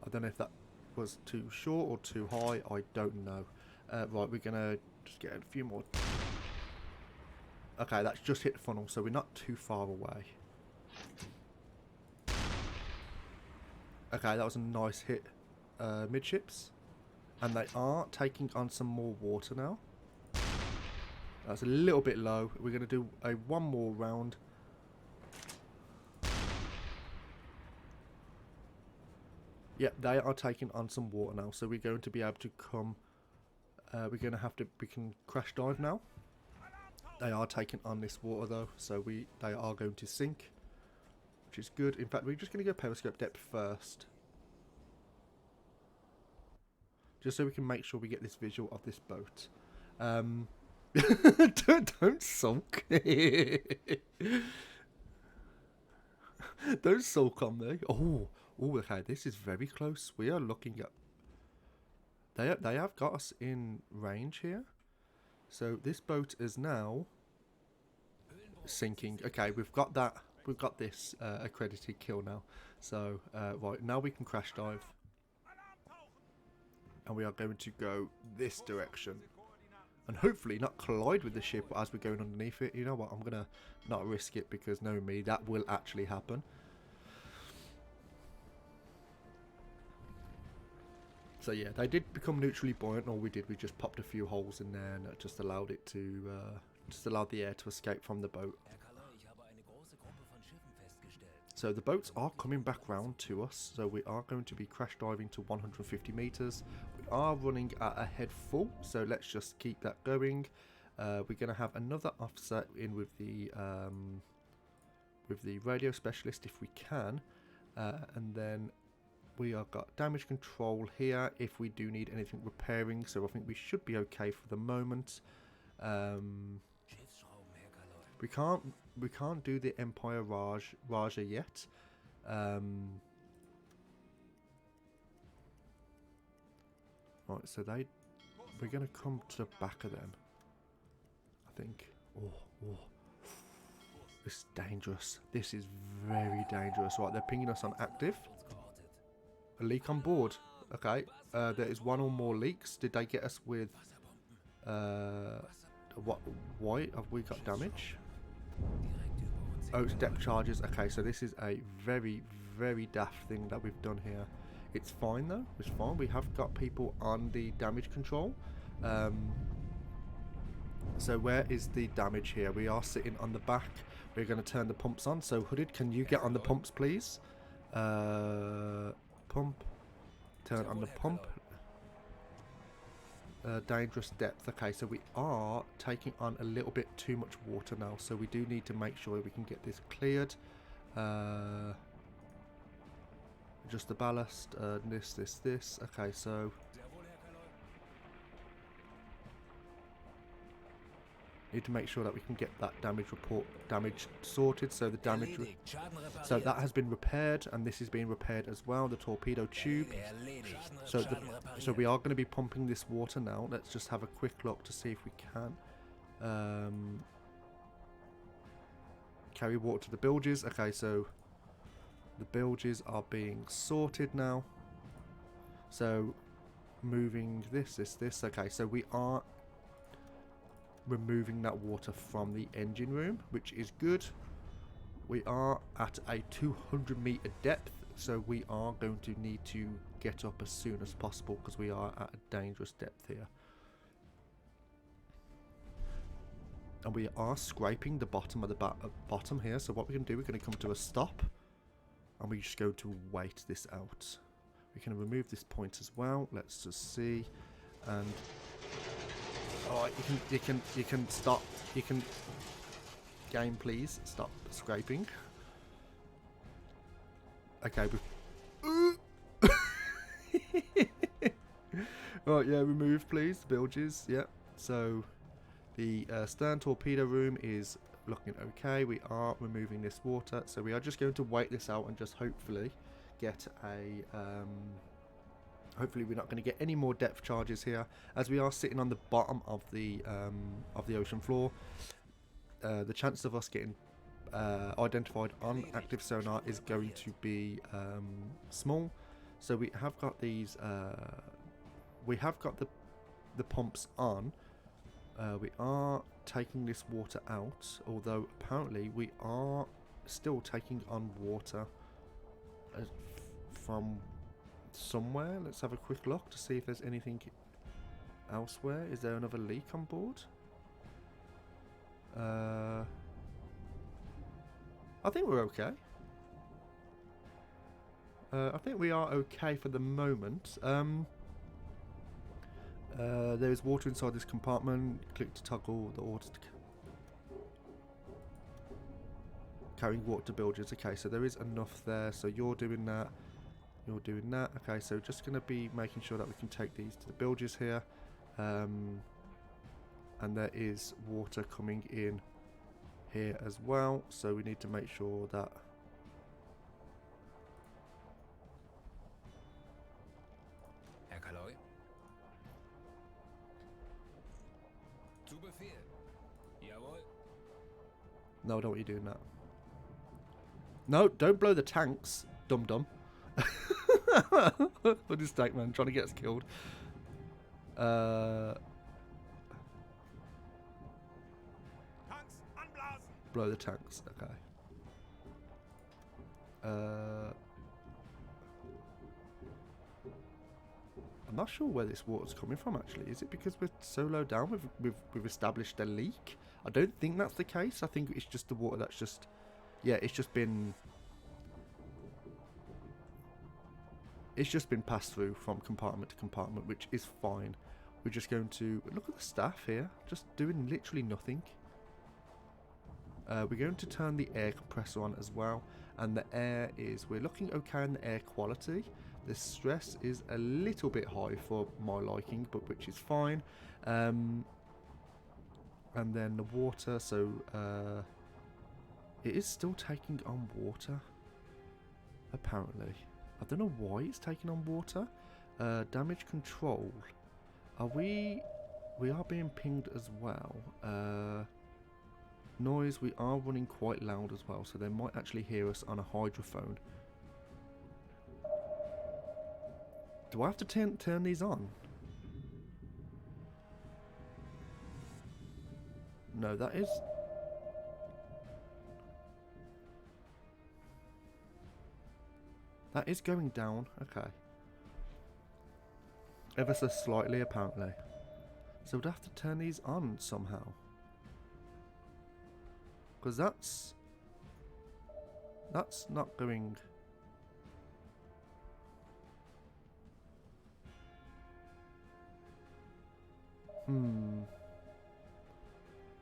don't know if that was too short or too high. I don't know. Right, we're gonna just get a few more. Okay, that's just hit the funnel, so we're not too far away. Okay, that was a nice hit midships. And they are taking on some more water now. That's a little bit low. We're going to do one more round. Yep, they are taking on some water now. So we're going to be able to come... we're going to have to... We can crash dive now. They are taking on this water though. So they are going to sink. Which is good. In fact, we're just going to go periscope depth first. Just so we can make sure we get this visual of this boat. Don't sulk. Don't sulk on me. Oh, okay. This is very close. We are looking at... They have got us in range here. So this boat is now sinking. Okay, we've got that. We've got this accredited kill now. So, right, now we can crash dive. And we are going to go this direction. And hopefully not collide with the ship as we're going underneath it. You know what, I'm going to not risk it because knowing me, that will actually happen. So yeah, they did become neutrally buoyant. All we did, we just popped a few holes in there and it just allowed it to, just allowed the air to escape from the boat. So the boats are coming back round to us, so we are going to be crash diving to 150 meters. We are running at a head full, so let's just keep that going. We're going to have another offset in with the radio specialist if we can, and then we have got damage control here if we do need anything repairing. So I think we should be okay for the moment. We can't do the Empire Raja yet. Right, so we're gonna come to the back of them, I think. Oh, this is dangerous. This is very dangerous. Right, they're pinging us on active. A leak on board. Okay, there is one or more leaks. Did they get us with what? Why have we got damage? Oh, it's depth charges. Okay, so this is a very, very daft thing that we've done here. It's fine though. It's fine. We have got people on the damage control. So where is the damage here? We are sitting on the back. We're going to turn the pumps on. So Hooded, can you get on the pumps, please? Pump. Turn on the pump. Dangerous depth. Okay, so we are taking on a little bit too much water now, so we do need to make sure we can get this cleared. Just the ballast, this. Okay, so need to make sure that we can get that damage sorted. So the damage, so that has been repaired, and this is being repaired as well. The torpedo tube. So we are going to be pumping this water now. Let's just have a quick look to see if we can carry water to the bilges. Okay, so the bilges are being sorted now. So moving this. Okay, so we are removing that water from the engine room, which is good. We are at a 200 meter depth, so we are going to need to get up as soon as possible because we are at a dangerous depth here. And we are scraping the bottom of the bottom here, so what we're going to do, we're going to come to a stop and we're just going to wait this out. We can remove this point as well. Let's just see. And alright, you can stop. You can game, please stop scraping. Okay. Right, yeah, remove please. The bilges. Yeah. So the stern torpedo room is looking okay. We are removing this water, so we are just going to wait this out and just hopefully get a hopefully we're not going to get any more depth charges here, as we are sitting on the bottom of the ocean floor. The chance of us getting identified on active sonar is going to be small. So we have got these we have got the pumps on. We are taking this water out, although apparently we are still taking on water from somewhere. Let's have a quick look to see if there's anything elsewhere. Is there another leak on board? I think we're okay. I think we are okay for the moment. There is water inside this compartment. Click to toggle the water to carrying water to bilges. Okay, so there is enough there. So you're doing that. You're doing that. Okay, so just going to be making sure that we can take these to the bilges here. And there is water coming in here as well. So we need to make sure that Herr Kaloi? Zu Befehl. Jawohl. No, I don't want you doing that. No, don't blow the tanks, dum-dum. What is Steak Man trying to get us killed? Tanks anblasen! Blow the tanks, okay. I'm not sure where this water's coming from actually. Is it because we're so low down we've established a leak? I don't think that's the case. I think it's just the water that's just... Yeah, it's just been passed through from compartment to compartment, which is fine. We're just going to look at the staff here, just doing literally nothing. We're going to turn the air compressor on as well, and the air is, we're looking okay in the air quality. The stress is a little bit high for my liking, but which is fine. And then the water, so it is still taking on water, apparently. I don't know why it's taking on water. Damage control. We are being pinged as well. Noise, we are running quite loud as well, so they might actually hear us on a hydrophone. Do I have to turn these on? No, that is... That is going down, okay. Ever so slightly, apparently. So we'd have to turn these on somehow. Because that's not going...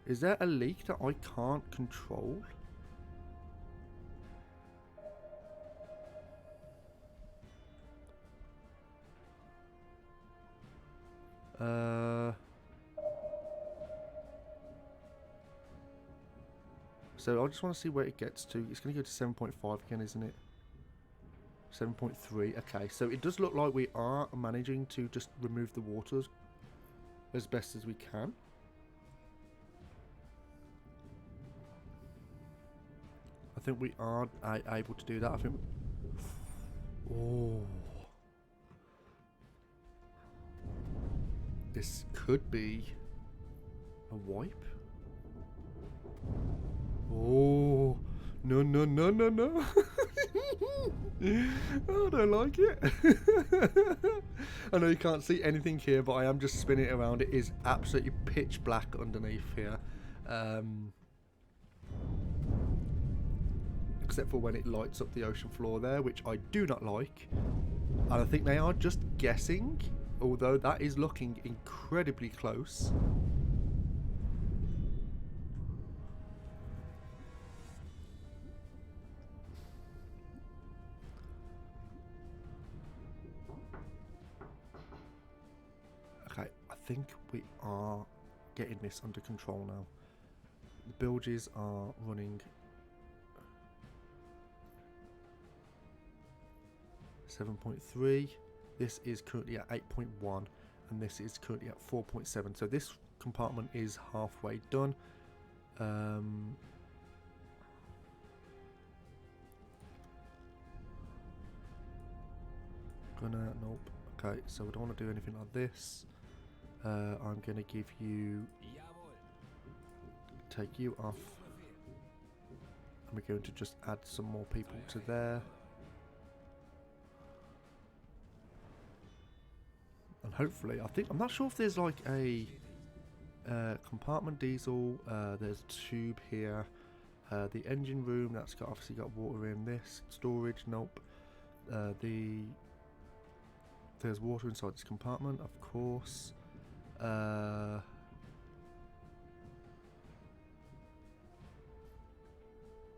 Is there a leak that I can't control? So I just want to see where it gets to. It's going to go to 7.5 again, isn't it? 7.3. Okay, so it does look like we are managing to just remove the waters as best as we can. I think we are able to do that. I think... Oh. This could be a wipe. Oh. No, no, no, no, no. Oh, I don't like it. I know you can't see anything here, but I am just spinning it around. It is absolutely pitch black underneath here. Because except for when it lights up the ocean floor there, which I do not like. And I think they are just guessing, although that is looking incredibly close. Okay, I think we are getting this under control now. The bilges are running 7.3. This is currently at 8.1, and this is currently at 4.7. So this compartment is halfway done. Nope. Okay, so we don't want to do anything like this. I'm gonna give you, take you off, and we're going to just add some more people to there. And hopefully, I'm not sure if there's like a compartment diesel, there's a tube here, the engine room, that's obviously got water in this, storage, nope, there's water inside this compartment, of course. Have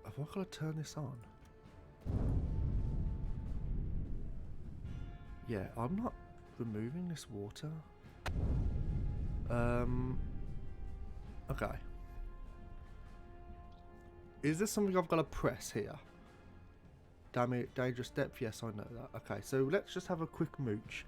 I got to turn this on? Yeah, I'm not removing this water. Okay. Is this something I've got to press here? Damn it, dangerous depth. Yes, I know that. Okay, so let's just have a quick mooch.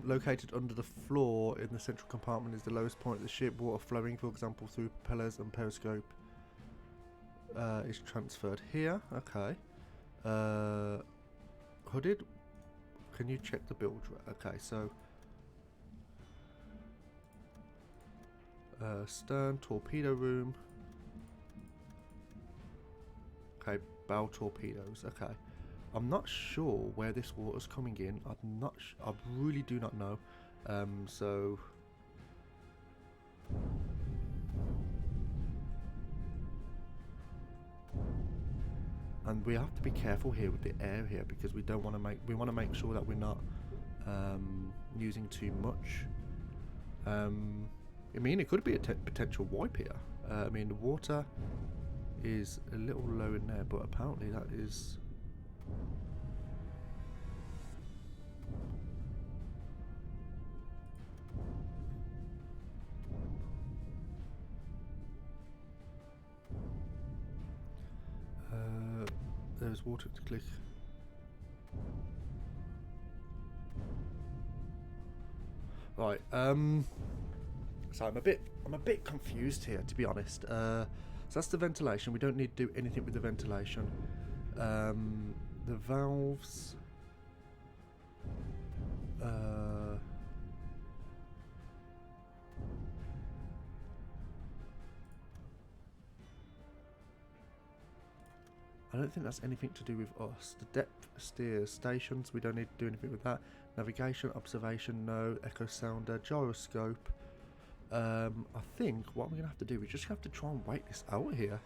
Located under the floor in the central compartment is the lowest point of the ship. Water flowing, for example, through propellers and periscope is transferred here. Okay. Hooded. Can you check the build? Okay, so stern torpedo room. Okay, bow torpedoes. Okay. I'm not sure where this water's coming in. I really do not know. So and we have to be careful here with the air here, because we want to make sure that we're not using too much. I mean, it could be a potential wipe here. I mean, the water is a little low in there, but apparently that is. There's water to click. Right. So I'm a bit confused here, to be honest. So that's the ventilation. We don't need to do anything with the ventilation. The valves. I don't think that's anything to do with us. The depth steers stations, we don't need to do anything with that. Navigation, observation, no. Echo sounder, gyroscope. I think what we're going to have to do, we just have to try and wait this out here.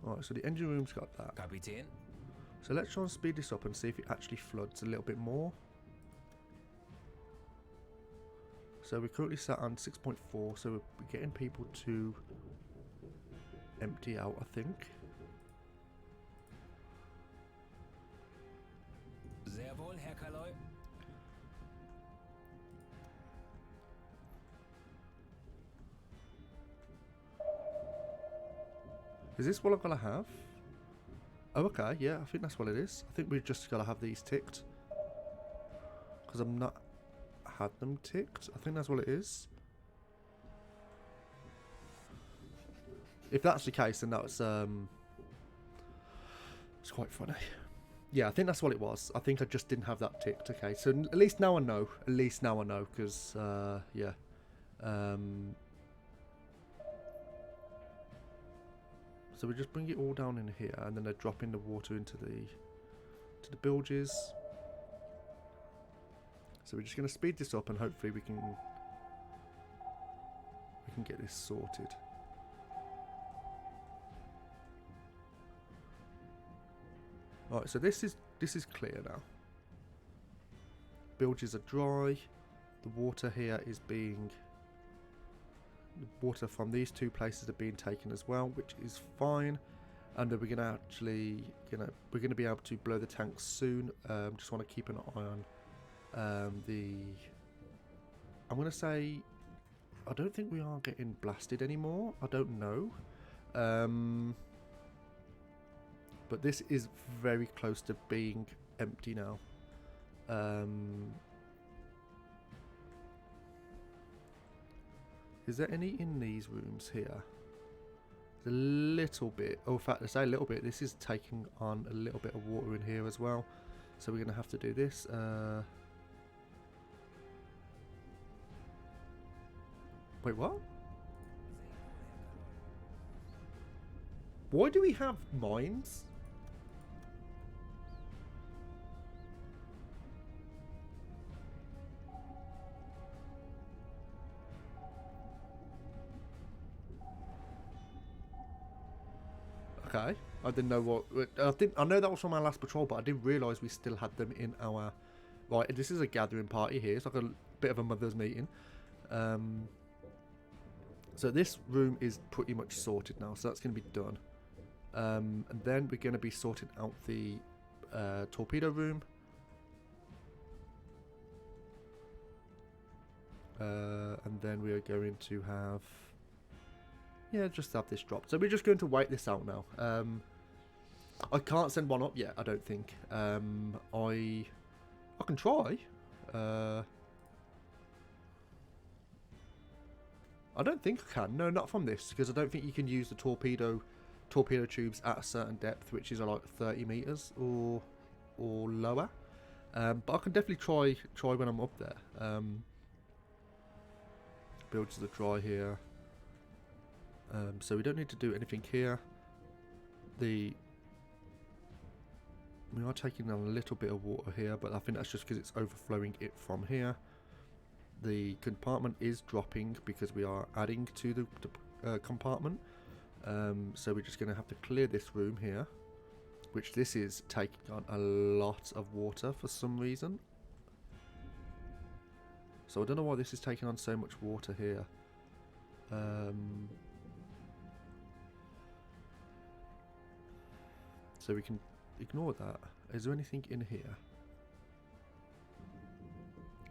Alright, so the engine room's got that. Kapitän? So let's try and speed this up and see if it actually floods a little bit more. So we're currently sat on 6.4, so we're getting people to empty out, I think. Sehr wohl, Herr Kaloi. Is this what I've got to have? Oh, okay, yeah, I think that's what it is. I think we've just got to have these ticked. Because I've not had them ticked. I think that's what it is. If that's the case, then that's it's quite funny. Yeah, I think that's what it was. I think I just didn't have that ticked. Okay, so at least now I know. At least now I know, because yeah. So we just bring it all down in here, and then they're dropping the water into the bilges. So we're just going to speed this up, and hopefully we can get this sorted. Alright, so this is clear now. Bilges are dry. The water here is being... The water from these two places are being taken as well, which is fine. And then we're going to actually... we're going to be able to blow the tanks soon. Just want to keep an eye on the... I'm going to say... I don't think we are getting blasted anymore. I don't know. But this is very close to being empty now. Is there any in these rooms here? There's a little bit. Oh, in fact, I say a little bit. This is taking on a little bit of water in here as well. So we're going to have to do this. Wait, what? Why do we have mines? Okay, I didn't know what. I know that was from our last patrol, but I didn't realise we still had them in our. Right, this is a gathering party here. It's like a bit of a mother's meeting. So this room is pretty much sorted now, so that's going to be done. And then we're going to be sorting out the torpedo room. And then we are going to have... Yeah, just have this dropped. So we're just going to wait this out now. I can't send one up yet, I don't think. I can try. I don't think I can. No, not from this, because I don't think you can use the torpedo tubes at a certain depth, which is like 30 meters or lower. But I can definitely try when I'm up there. Bilges are dry here. So we don't need to do anything here. We are taking a little bit of water here, but I think that's just because it's overflowing it from here. The compartment is dropping because we are adding to the compartment. So we're just going to have to clear this room here, which this is taking on a lot of water for some reason. So I don't know why this is taking on so much water here. So we can ignore that. Is there anything in here?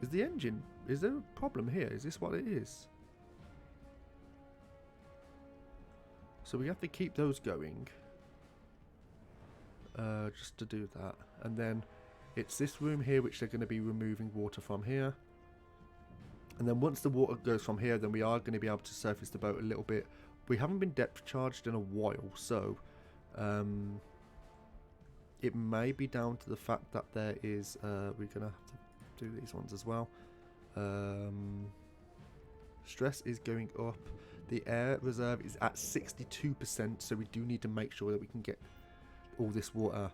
Is the engine... Is there a problem here? Is this what it is? So we have to keep those going. Just to do that. And then it's this room here which they're going to be removing water from here. And then once the water goes from here, then we are going to be able to surface the boat a little bit. We haven't been depth charged in a while, so... it may be down to the fact that there is... we're going to have to do these ones as well. Stress is going up. The air reserve is at 62%, so we do need to make sure that we can get all this water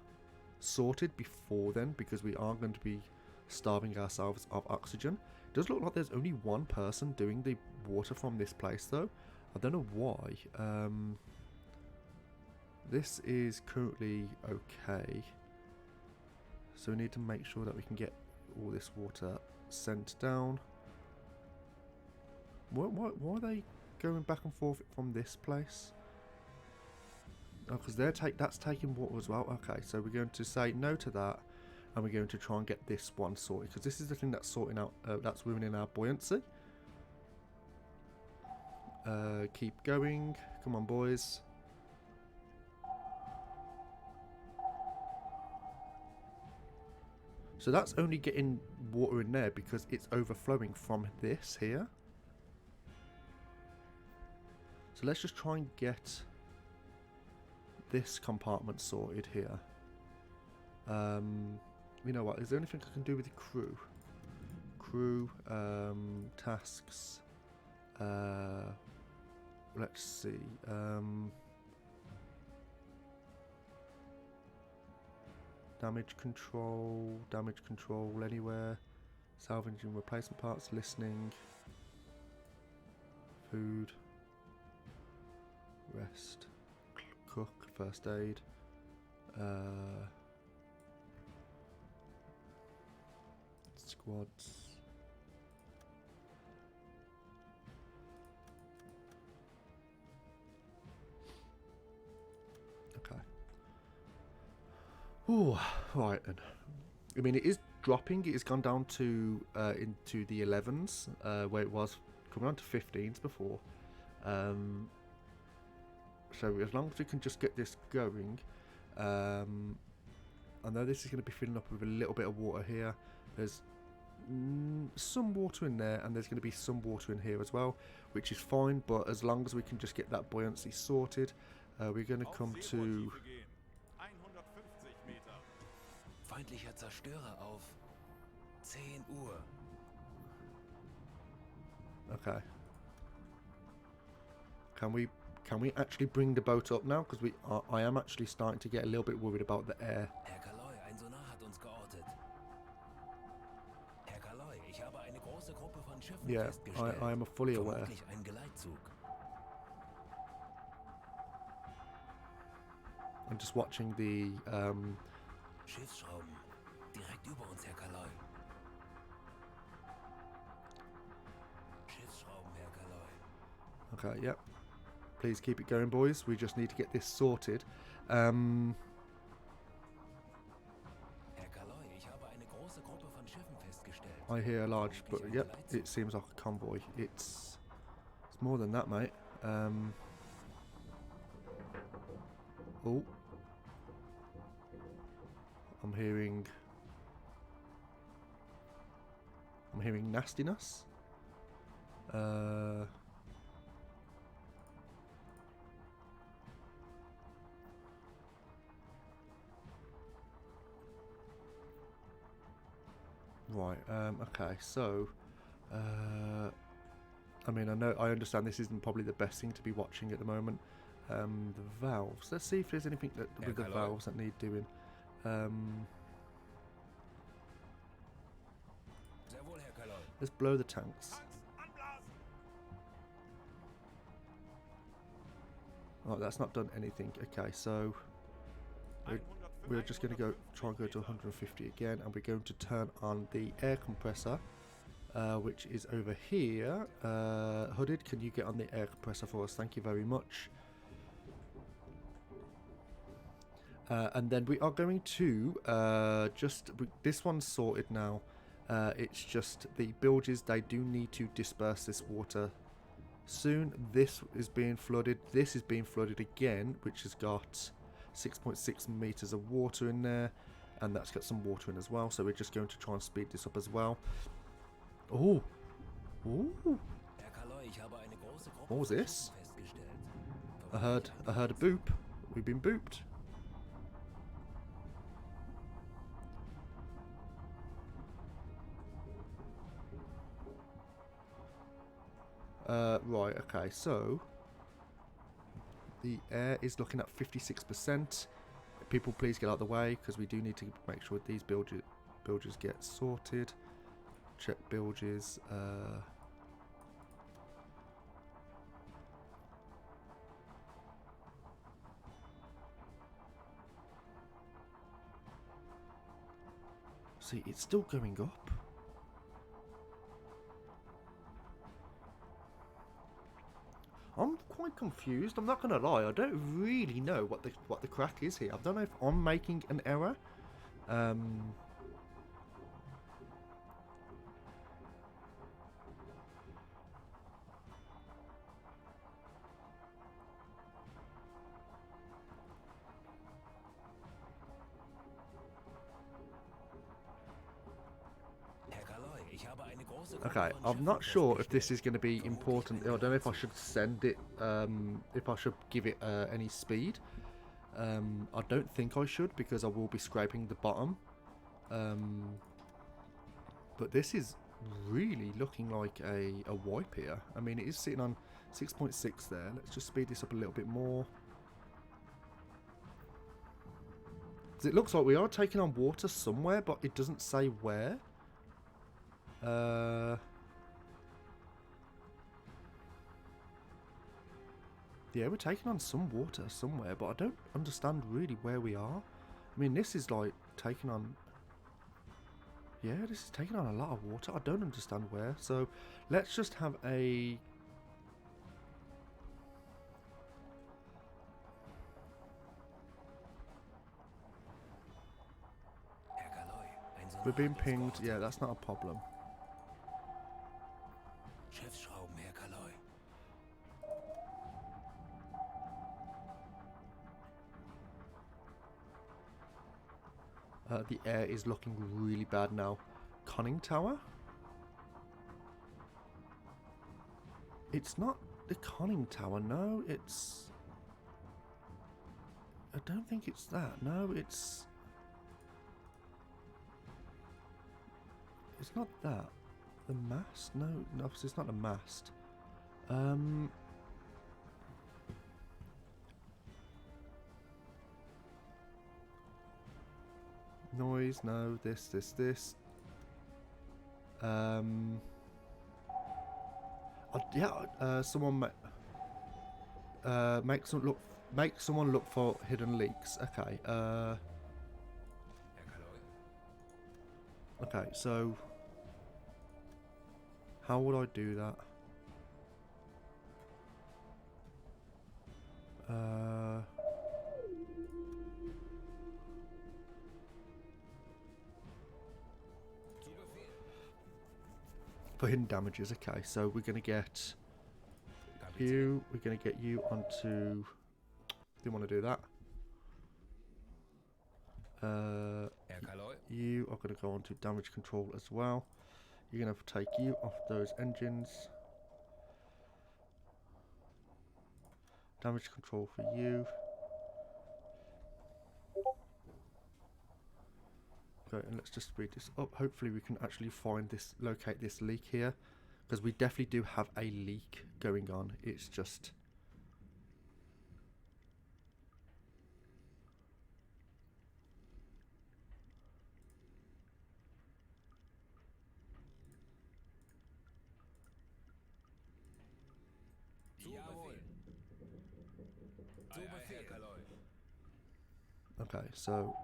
sorted before then, because we are going to be starving ourselves of oxygen. It does look like there's only one person doing the water from this place, though. I don't know why. This is currently okay. So we need to make sure that we can get all this water sent down. Why are they going back and forth from this place? Oh, because that's taking water as well. Okay, so we're going to say no to that, and we're going to try and get this one sorted, because this is the thing that's sorting out, that's ruining our buoyancy. Keep going. Come on, boys. So that's only getting water in there because it's overflowing from this here. So let's just try and get this compartment sorted here. You know what? Is there anything I can do with the crew? Crew, tasks. Let's see. Damage control anywhere. Salvaging replacement parts, listening. Food. Rest. Cook, first aid. Squads. Okay. Ooh, right then. I mean, it is dropping. It has gone down to into the 11s, where it was coming on to 15s before. So as long as we can just get this going, I know this is going to be filling up with a little bit of water here. There's some water in there, and there's going to be some water in here as well, which is fine. But as long as we can just get that buoyancy sorted, we're going to come to. 150 Meter. Feindlicher Zerstörer auf 10 Uhr. Okay. Can we actually bring the boat up now? Because I am actually starting to get a little bit worried about the air. Herr Kaloi, ein Sonar hat uns geortet. Herr Kaloi, ich habe eine große Gruppe von Schiffen Yeah, festgestellt. I am fully aware. Vermutlich ein Geleitzug. I'm just watching the Schiffsschrauben. Direkt über uns, Herr Kaloi. Schiffsschrauben, Herr Kaloi. Okay, yep. Please keep it going, boys. We just need to get this sorted. Herr Kaloi, ich habe eine große Gruppe von Schiffen festgestellt. I hear a large, but yep, it seems like a convoy. It's more than that, mate. Oh, I'm hearing nastiness. Right, okay, so, I mean, I understand this isn't probably the best thing to be watching at the moment. The valves, let's see if there's anything with the valves that need doing. Sehr wohl, Herr Kaloi. Let's blow the tanks. Oh, that's not done anything. Okay, so we're just going to try and go to 150 again, and we're going to turn on the air compressor, which is over here. Hooded, can you get on the air compressor for us? Thank you very much. And then we are going to this one's sorted now. It's just the bilges, they do need to disperse this water soon. This is being flooded. This is being flooded again, which has got 6.6 meters of water in there, and that's got some water in as well. So we're just going to try and speed this up as well. Oh, ooh. What was this? I heard a boop. We've been booped. Right, okay, so the air is looking at 56%. People, please get out of the way, because we do need to make sure these bilges get sorted. Check bilges. See, it's still going up. I'm quite confused. I'm not gonna lie. I don't really know what the crack is here. I don't know if I'm making an error. Okay, I'm not sure if this is going to be important. I don't know if I should send it, if I should give it any speed. I don't think I should, because I will be scraping the bottom. But this is really looking like a wipe here. I mean, it is sitting on 6.6 there. Let's just speed this up a little bit more. It looks like we are taking on water somewhere, but it doesn't say where. Yeah, we're taking on some water somewhere, but I don't understand really where we are. I mean, this is like taking on... Yeah, this is taking on a lot of water. I don't understand where. So, let's just have a... Herr Kaloi, ein We're being Sonar pinged. eskortiert Yeah, ihn. that's not a problem. Schiffsschrauben, Herr Kaloi. The air is looking really bad now. Conning Tower? It's not the conning tower, no, it's... I don't think it's that, no, it's... It's not that. The mast? No, no, it's not the mast. Noise, no, this. Someone make someone look for hidden leaks. Okay. Herr Kaloi. Okay. So, how would I do that? Zu Befehl. For hidden damages. Okay. So we're gonna get Kapitän. you. We're gonna get you onto. Didn't want to do that. Herr Kaloi. You are going to go on to damage control as well. You're going to take you off those engines. Damage control for you. Okay, and let's just speed this up. Hopefully we can actually find this, locate this leak here. Because we definitely do have a leak going on. It's just... Zu Jawohl. Zu Befehl. Herr Kaloi. Okay, so...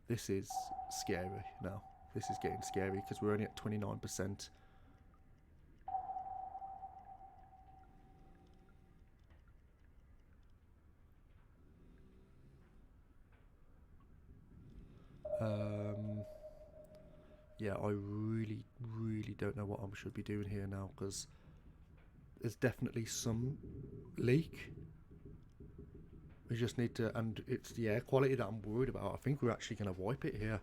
This is scary now. This is getting scary because we're only at 29%. Yeah, I really don't know what I should be doing here now because there's definitely some leak. We just need to, and it's the air quality that I'm worried about. I think we're actually going to wipe it here.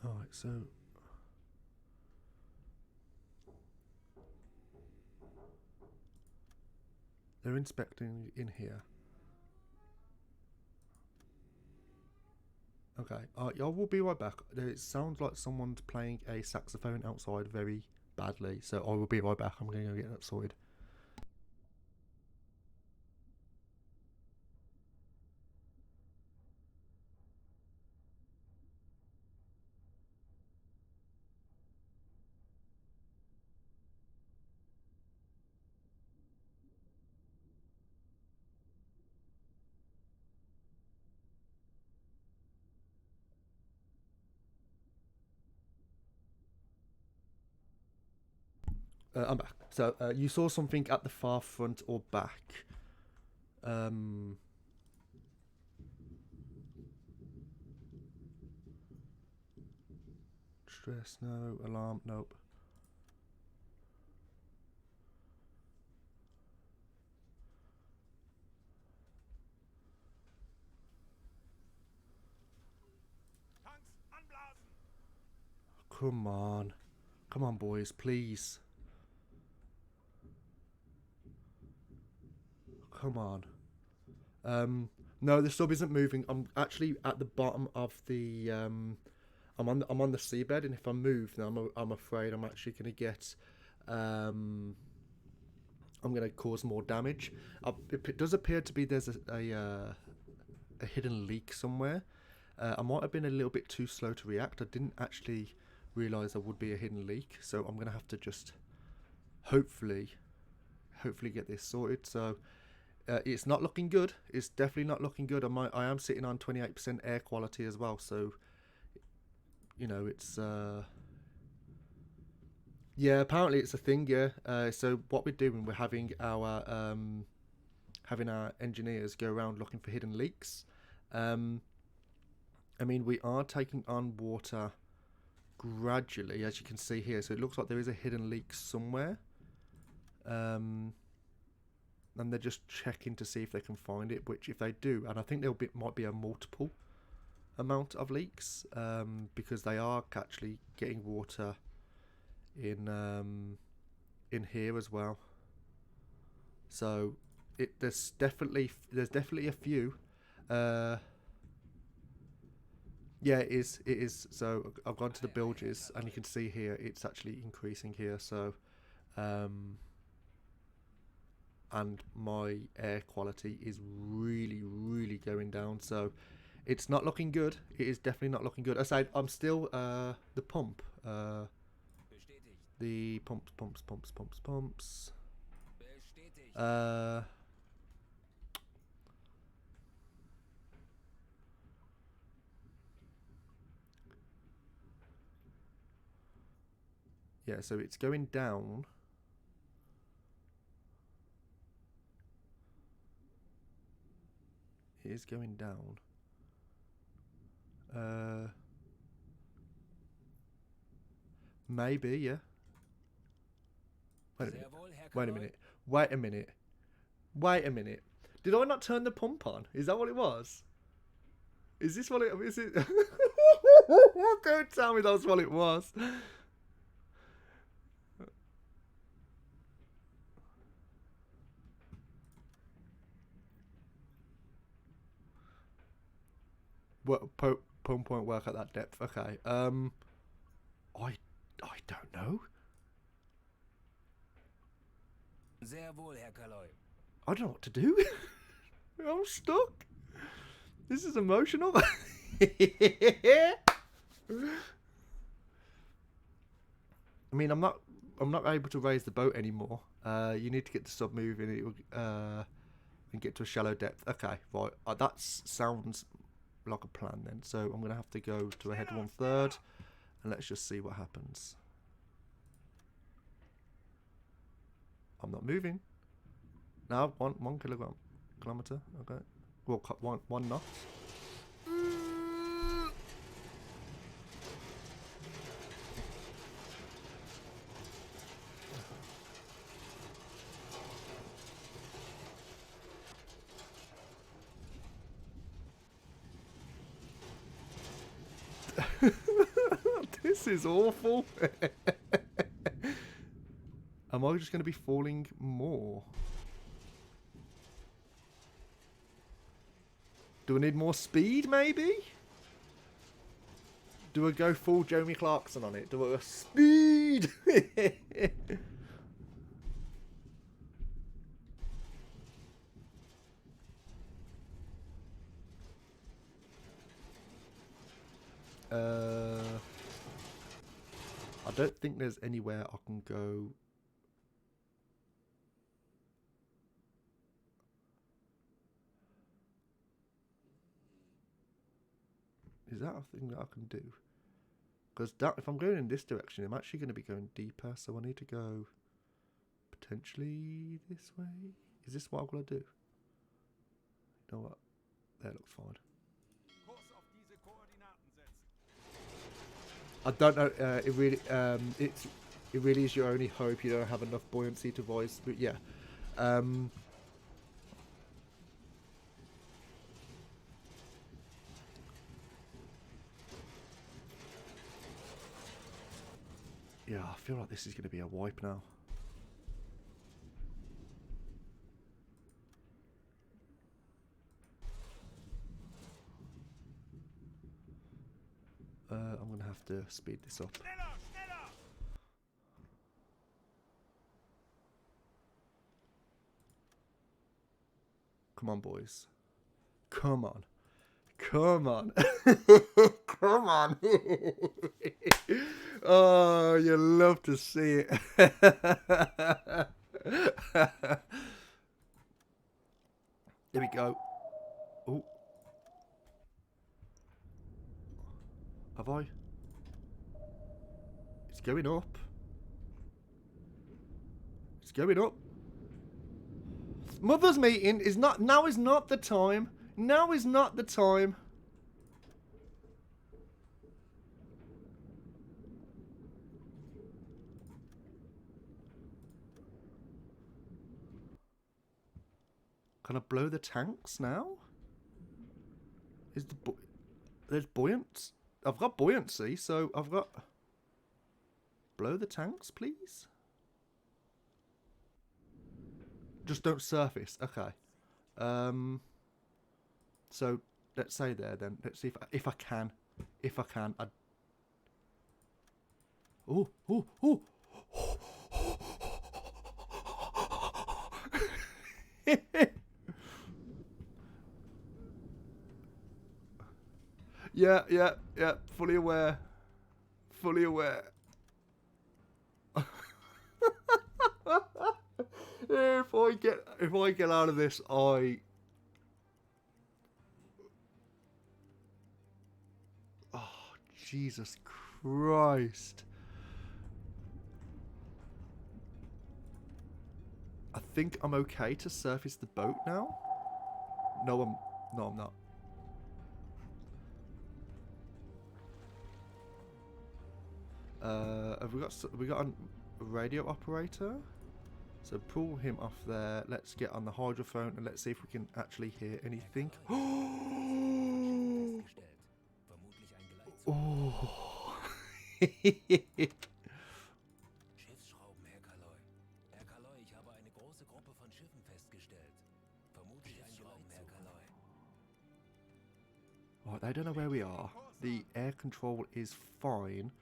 Alright, so... They're inspecting in here. Okay, I will be right back. It sounds like someone's playing a saxophone outside very badly, so I will be right back. I'm going to go get that sorted. I'm back. So, you saw something at the far front or back. Stress, no. Alarm, nope. Tanks anblasen! Come on. Come on, boys, please. come on. No, the sub isn't moving. I'm actually at the bottom of the. I'm on the seabed, and if I move, then I'm afraid I'm actually going to get. I'm going to cause more damage. It does appear to be there's a hidden leak somewhere. I might have been a little bit too slow to react. I didn't actually realise there would be a hidden leak, so I'm going to have to just hopefully get this sorted. So it's not looking good. It's definitely not looking good. I am sitting on 28% air quality as well, so you know it's yeah, apparently it's a thing. Yeah. So what we're doing, we're having our engineers go around looking for hidden leaks. I mean, we are taking on water gradually, as you can see here. So it looks like there is a hidden leak somewhere. And they're just checking to see if they can find it, which if they do, and I think might be a multiple amount of leaks, because they are actually getting water in here as well. So there's definitely a few. Yeah, it is. So I've gone to the bilges, and you can see here it's actually increasing here. So, and my air quality is really going down. So, it's not looking good. It is definitely not looking good. Aside, I'm still the pump. The pumps. Yeah, so it's going down. It is going down. Maybe, yeah. Wait a minute. Wait a minute. Did I not turn the pump on? Is that what it was? Is this what it is? It? Don't tell me that's what it was. What pump won't work at that depth? Okay. I don't know. I don't know what to do. I'm stuck. This is emotional. I mean, I'm not able to raise the boat anymore. You need to get the sub moving. And get to a shallow depth. Okay, right. That sounds like a plan then. So I'm gonna have to go to a head 1/3, and let's just see what happens. I'm not moving. Now, one kilometer. Okay. Well, one knot. This is awful. Am I just going to be falling more? Do I need more speed, maybe? Do I go full Jeremy Clarkson on it? Do I speed? I don't think there's anywhere I can go. Is that a thing that I can do? Because if I'm going in this direction, I'm actually going to be going deeper. So I need to go potentially this way. Is this what I'm going to do? You know what? That looks fine. I don't know. It really is your only hope. You don't have enough buoyancy to voice, but yeah. Yeah, I feel like this is going to be a wipe now. I'm going to have to speed this up. Schneller, schneller! Come on, boys. Come on. Come on. Come on. Oh, you love to see it. There we go. Oh. Have I? It's going up. It's going up. Mother's meeting is not... Now is not the time. Now is not the time. Can I blow the tanks now? Is the... There's buoyance. I've got buoyancy, so I've got... Blow the tanks, please? Just don't surface. Okay. So let's say there then. Let's see if I can. If I can. Oh, oh, oh. Yeah, yeah, yeah. Fully aware. Fully aware. If I get out of this, oh, Jesus Christ. I think I'm okay to surface the boat now. No, I'm not. Have we got a radio operator? So pull him off there. Let's get on the hydrophone and let's see if we can actually hear anything. Oh. Schiffsschrauben, Herr Kaloi. Herr Kaloi, ich habe eine große Gruppe von Schiffen festgestellt. Vermutlich ein Geleitzug, Herr Kaloi. Right, they don't know where we are. The air control is fine.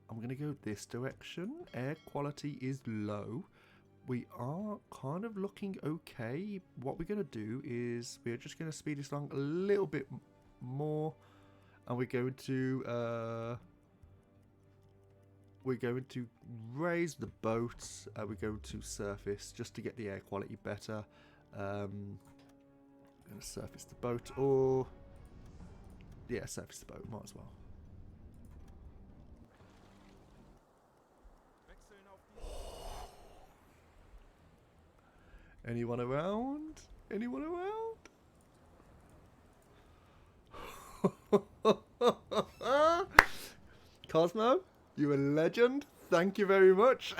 I'm going to go this direction. Air quality is low. We are kind of looking okay. What we're going to do is we're just going to speed this along a little bit more. And we're going to raise the boat. We're going to surface just to get the air quality better. I'm going to surface the boat, or yeah, surface the boat. Might as well. Wechseln auf die... Anyone around? Anyone around? Cosmo, you're a legend. Thank you very much.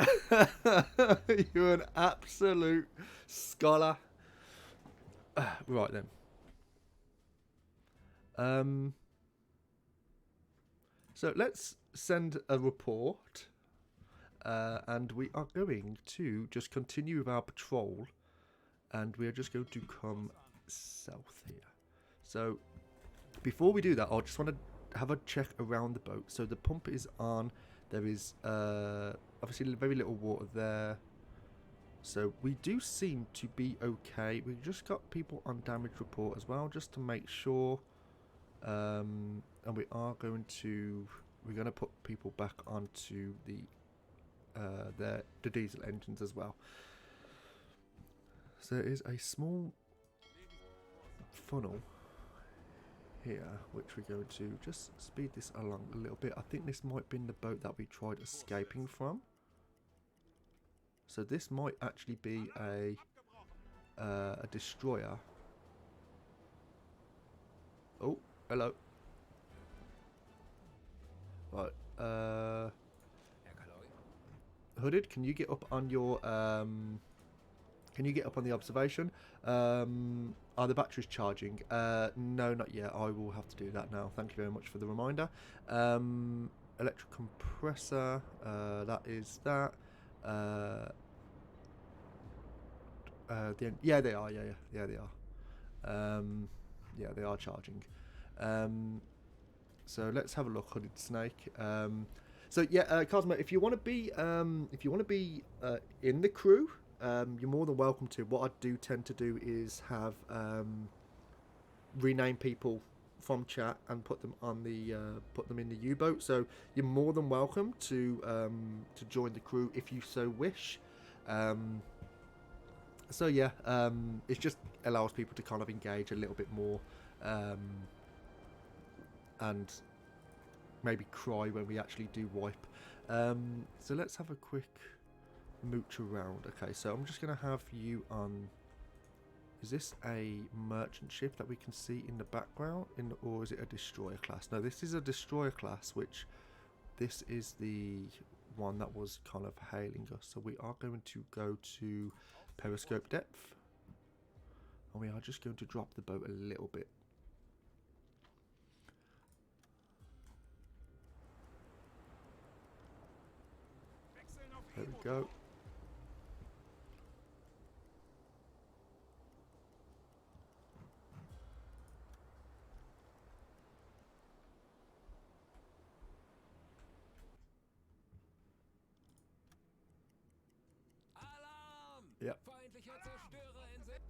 You're an absolute scholar. Right then. So let's send a report. And we are going to just continue with our patrol. And we are just going to come south here. So before we do that, I just want to have a check around the boat. So the pump is on. There is obviously very little water there. So we do seem to be okay. We've just got people on damage report as well, just to make sure. And we are going to put people back onto the diesel engines as well. So there is a small funnel here, which we're going to just speed this along a little bit. I think this might have been the boat that we tried escaping from. So this might actually be a destroyer. Oh, hello. Right. Hooded, can you get up on your can you get up on the observation? Are the batteries charging? No, not yet. I will have to do that now. Thank you very much for the reminder. Electric compressor. That is that. Yeah, they are. Yeah, they are. Yeah, they are charging. So let's have a look, Hooded Snake. So yeah, Cosmo, if you want to be in the crew, you're more than welcome to. What I do tend to do is have rename people from chat and put them on the put them in the U-boat. So you're more than welcome to join the crew if you so wish. So yeah, it just allows people to kind of engage a little bit more, and maybe cry when we actually do wipe. So let's have a quick mooch around. Okay, so I'm just gonna have you on. Is this a merchant ship that we can see in the background, or is it a destroyer class? No, this is a destroyer class, which this is the one that was kind of hailing us. So we are going to go to periscope depth, and we are just going to drop the boat a little bit. There we go. Alarm! Yep. Feindlicher Zerstörer in Sicht.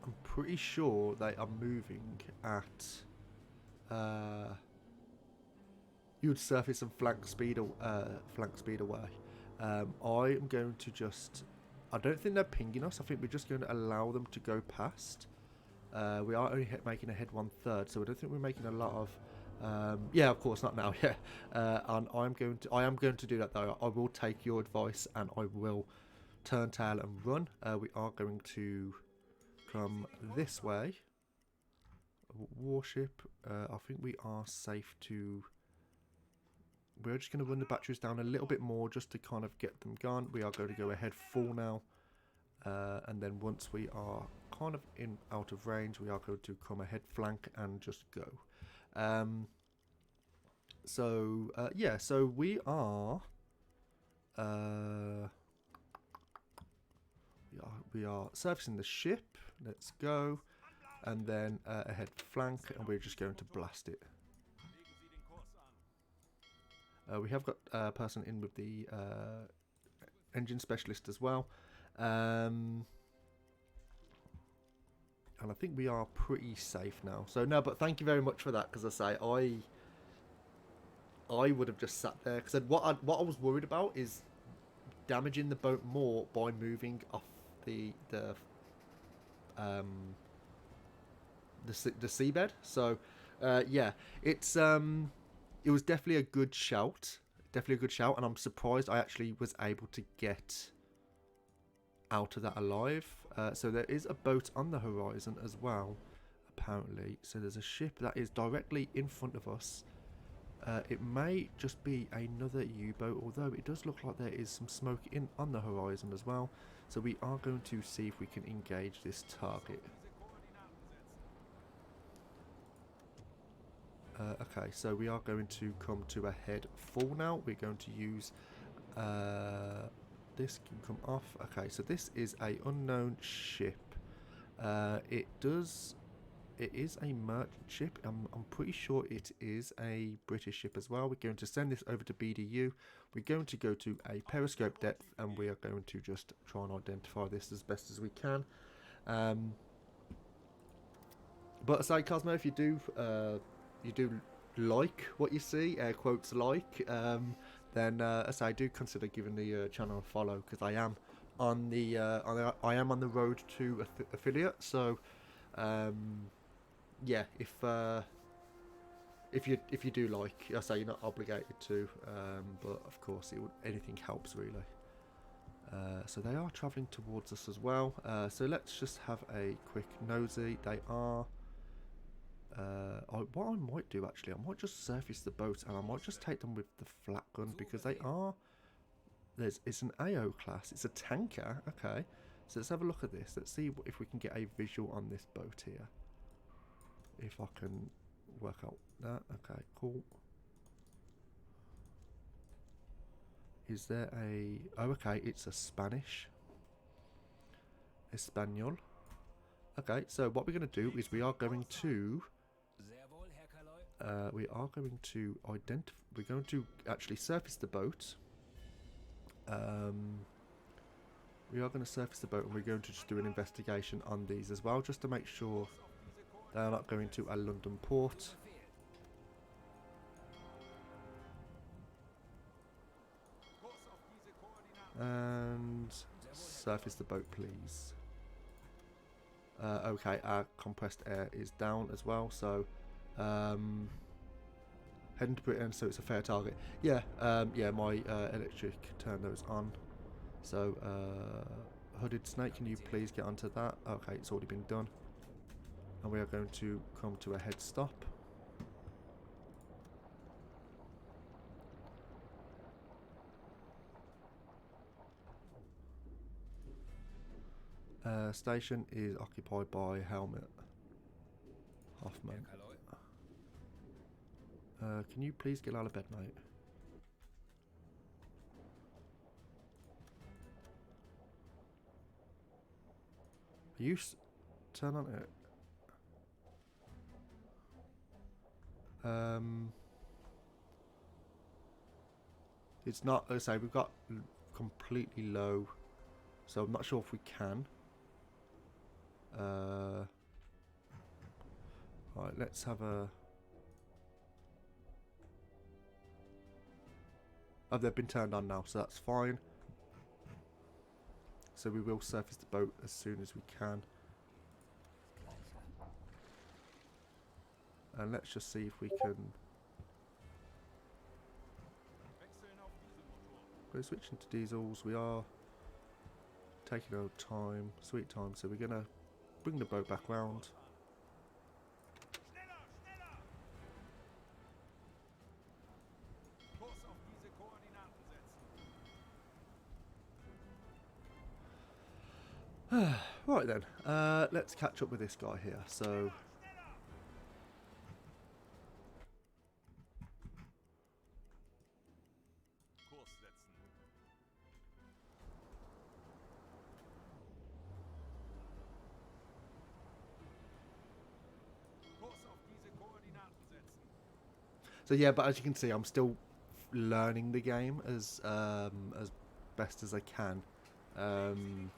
I'm pretty sure they are moving at you would surface and flank speed away. I am going to just. I don't think they're pinging us. I think we're just going to allow them to go past. We are only making a head 1/3, so I don't think we're making a lot of. Yeah, of course not now. Yeah, and I am going to do that though. I will take your advice and I will turn tail and run. We are going to come this way. Warship. I think we are safe to. We're just going to run the batteries down a little bit more just to kind of get them gone. We are going to go ahead full now. And then once we are kind of out of range, we are going to come ahead flank and just go. Yeah, so we are... we are surfacing the ship. Let's go. And then ahead flank, and we're just going to blast it. We have got a person in with the engine specialist as well. And I think we are pretty safe now. So no, but thank you very much for that, because I say I would have just sat there, because what I was worried about is damaging the boat more by moving off the seabed. So yeah, it was definitely a good shout. And I'm surprised I actually was able to get out of that alive. So there is a boat on the horizon as well, apparently. So there's a ship that is directly in front of us. It may just be another U-boat, although it does look like there is some smoke on the horizon as well. So we are going to see if we can engage this target. Okay, so we are going to come to a head full now. We're going to use this can come off. Okay, so this is a unknown ship. It is a merchant ship. I'm pretty sure it is a British ship as well. We're going to send this over to BDU. We're going to go to a periscope depth, and we are going to just try and identify this as best as we can. But aside, Cosmo, if you do like what you see, air quotes like, then as I do consider giving the channel a follow, because I am on the road to affiliate. So yeah, if you do like, I say you're not obligated to, but of course anything helps really. So they are travelling towards us as well. So let's just have a quick nosy. They are. What I might do actually, I might just surface the boat and I might just take them with the flat gun, because they are. It's an AO class. It's a tanker. Okay, so let's have a look at this. Let's see if we can get a visual on this boat here. If I can work out that. Okay, cool. Is there a... Oh, okay, it's a Spanish. Espanol. Okay, so what we're going to do is we are going to Sehr wohl, Herr Kaloi. we're going to actually surface the boat. We are going to surface the boat, and we're going to just do an investigation on these as well, just to make sure they are not going to a London port. Befehl. Kurs auf diese Koordinaten. And surface the boat, please. Okay, our compressed air is down as well, so heading to Britain, so it's a fair target. Yeah, yeah, my electric turned those on. So, hooded snake, can you please get onto that? Okay, it's already been done. And we are going to come to a head stop. Station is occupied by Helmet Hoffman. Herr Kaloi. Can you please get out of bed, mate? Are you turn on it? It's not. Let's say we've got completely low, so I'm not sure if we can. Right, let's have a. Oh, they've been turned on now, so that's fine. So we will surface the boat as soon as we can. And let's just see if we can. Wechseln auf Dieselmotor. We're switching to diesels. We are taking our time, sweet time. So we're gonna bring the boat back round. Schneller, schneller! Kurs auf diese Koordinaten setzen. Right then, let's catch up with this guy here. So, Kurs setzen. Kurs auf diese Koordinaten setzen. yeah, but as you can see, I'm still learning the game as best as I can. Kurs an.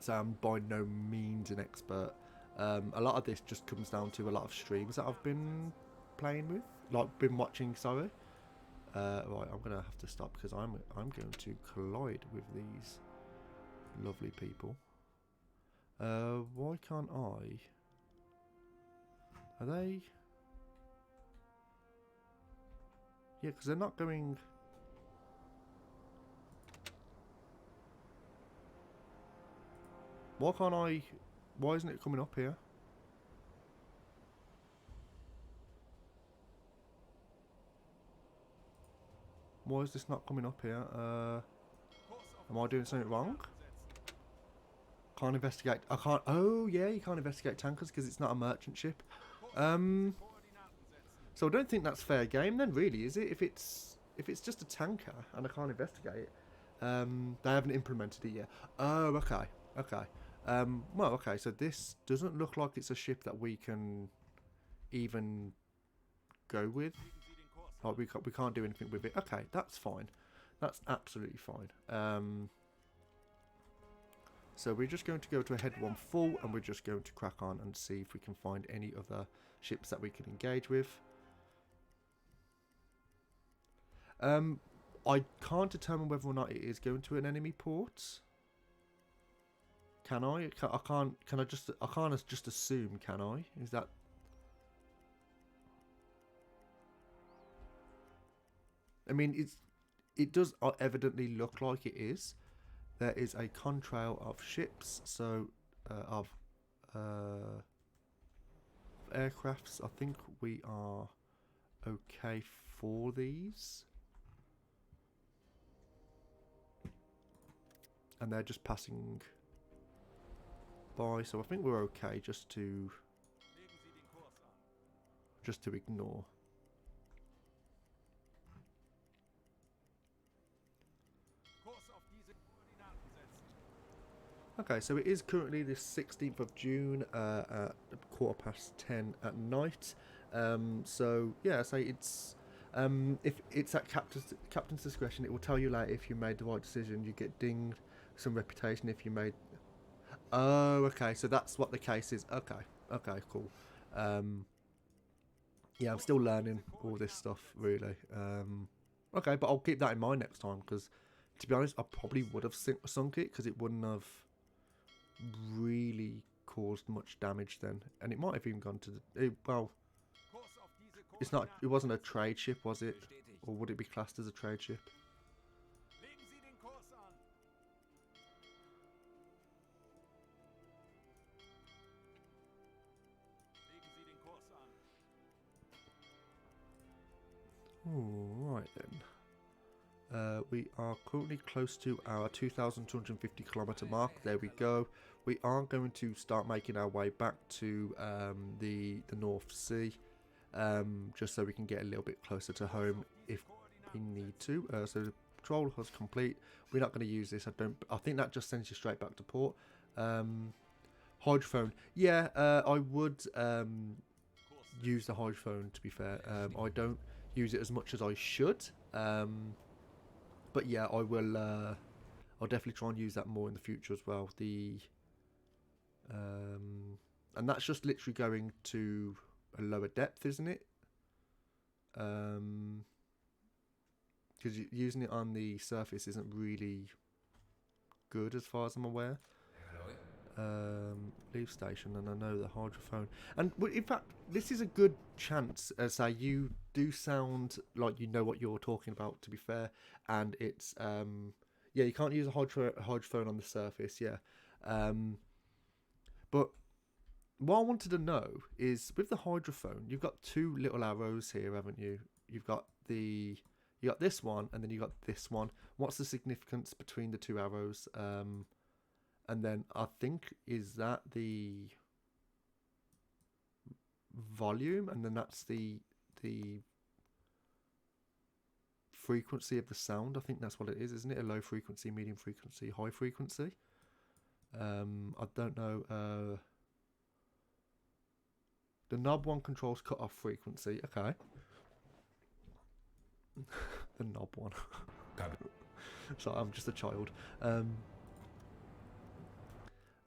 So I'm by no means an expert. A lot of this just comes down to a lot of streams that I've been playing with, like been watching. Sorry. Right, I'm gonna have to stop because I'm going to collide with these lovely people. Why can't I? Are they? Yeah, because they're not going. Why can't I? Why isn't it coming up here? Why is this not coming up here? Am I doing something wrong? Can't investigate. I can't. Oh yeah, you can't investigate tankers because it's not a merchant ship. So I don't think that's fair game then, really, is it? If it's just a tanker and I can't investigate it, they haven't implemented it yet. Oh, okay, okay. Well, okay. So this doesn't look like it's a ship that we can even go with. Like we can't do anything with it. Okay, that's fine. That's absolutely fine. So we're just going to go to a head one full, and we're just going to crack on and see if we can find any other ships that we can engage with. I can't determine whether or not it is going to an enemy port. Can I? I can't. Can I just? I can't just assume. Can I? Is that? I mean, it does evidently look like it is. There is a contrail of ships, so of aircrafts. I think we are okay for these. And they're just passing by, so I think we're okay just to ignore. Okay, so it is currently the 16th of June at 10:15 at night. So yeah, I say it's if it's at captain's discretion, it will tell you later if you made the right decision. You get dinged some reputation if you made. Oh, okay, so that's what the case is. Okay, okay, cool. Um, yeah, I'm still learning all this stuff really. Okay, but I'll keep that in mind next time because, to be honest, I probably would have sunk it because it wouldn't have really caused much damage then, and it might have even gone to the well. Kurs auf diese It's not. It Koordinaten. wasn't a trade ship, was it? Bestätigt. Or would it be classed as a trade ship? Legen Sie den Kurs an. Legen Sie den Kurs an. All right then. We are currently close to our 2,250 kilometer mark. There we go. We are going to start making our way back to the North Sea, just so we can get a little bit closer to home if we need to. So the patrol has complete. We're not going to use this. I think that just sends you straight back to port. Hydrophone. Yeah, I would use the hydrophone. To be fair, I don't use it as much as I should. But yeah, I will. I'll definitely try and use that more in the future as well. And that's just literally going to a lower depth, isn't it? Because using it on the surface isn't really good as far as I'm aware. Leave station, and I know the hydrophone. And in fact, this is a good chance. Say you do sound like you know what you're talking about. To be fair, and it's yeah, you can't use a hydrophone on the surface. Yeah, but what I wanted to know is with the hydrophone, you've got two little arrows here, haven't you? You got this one, and then you got this one. What's the significance between the two arrows? And then I think, is that the volume, and then that's the frequency of the sound. I think that's what it is, isn't it? A low frequency, medium frequency, high frequency. I don't know. The knob one controls cut off frequency. Okay. The knob one. So I'm just a child.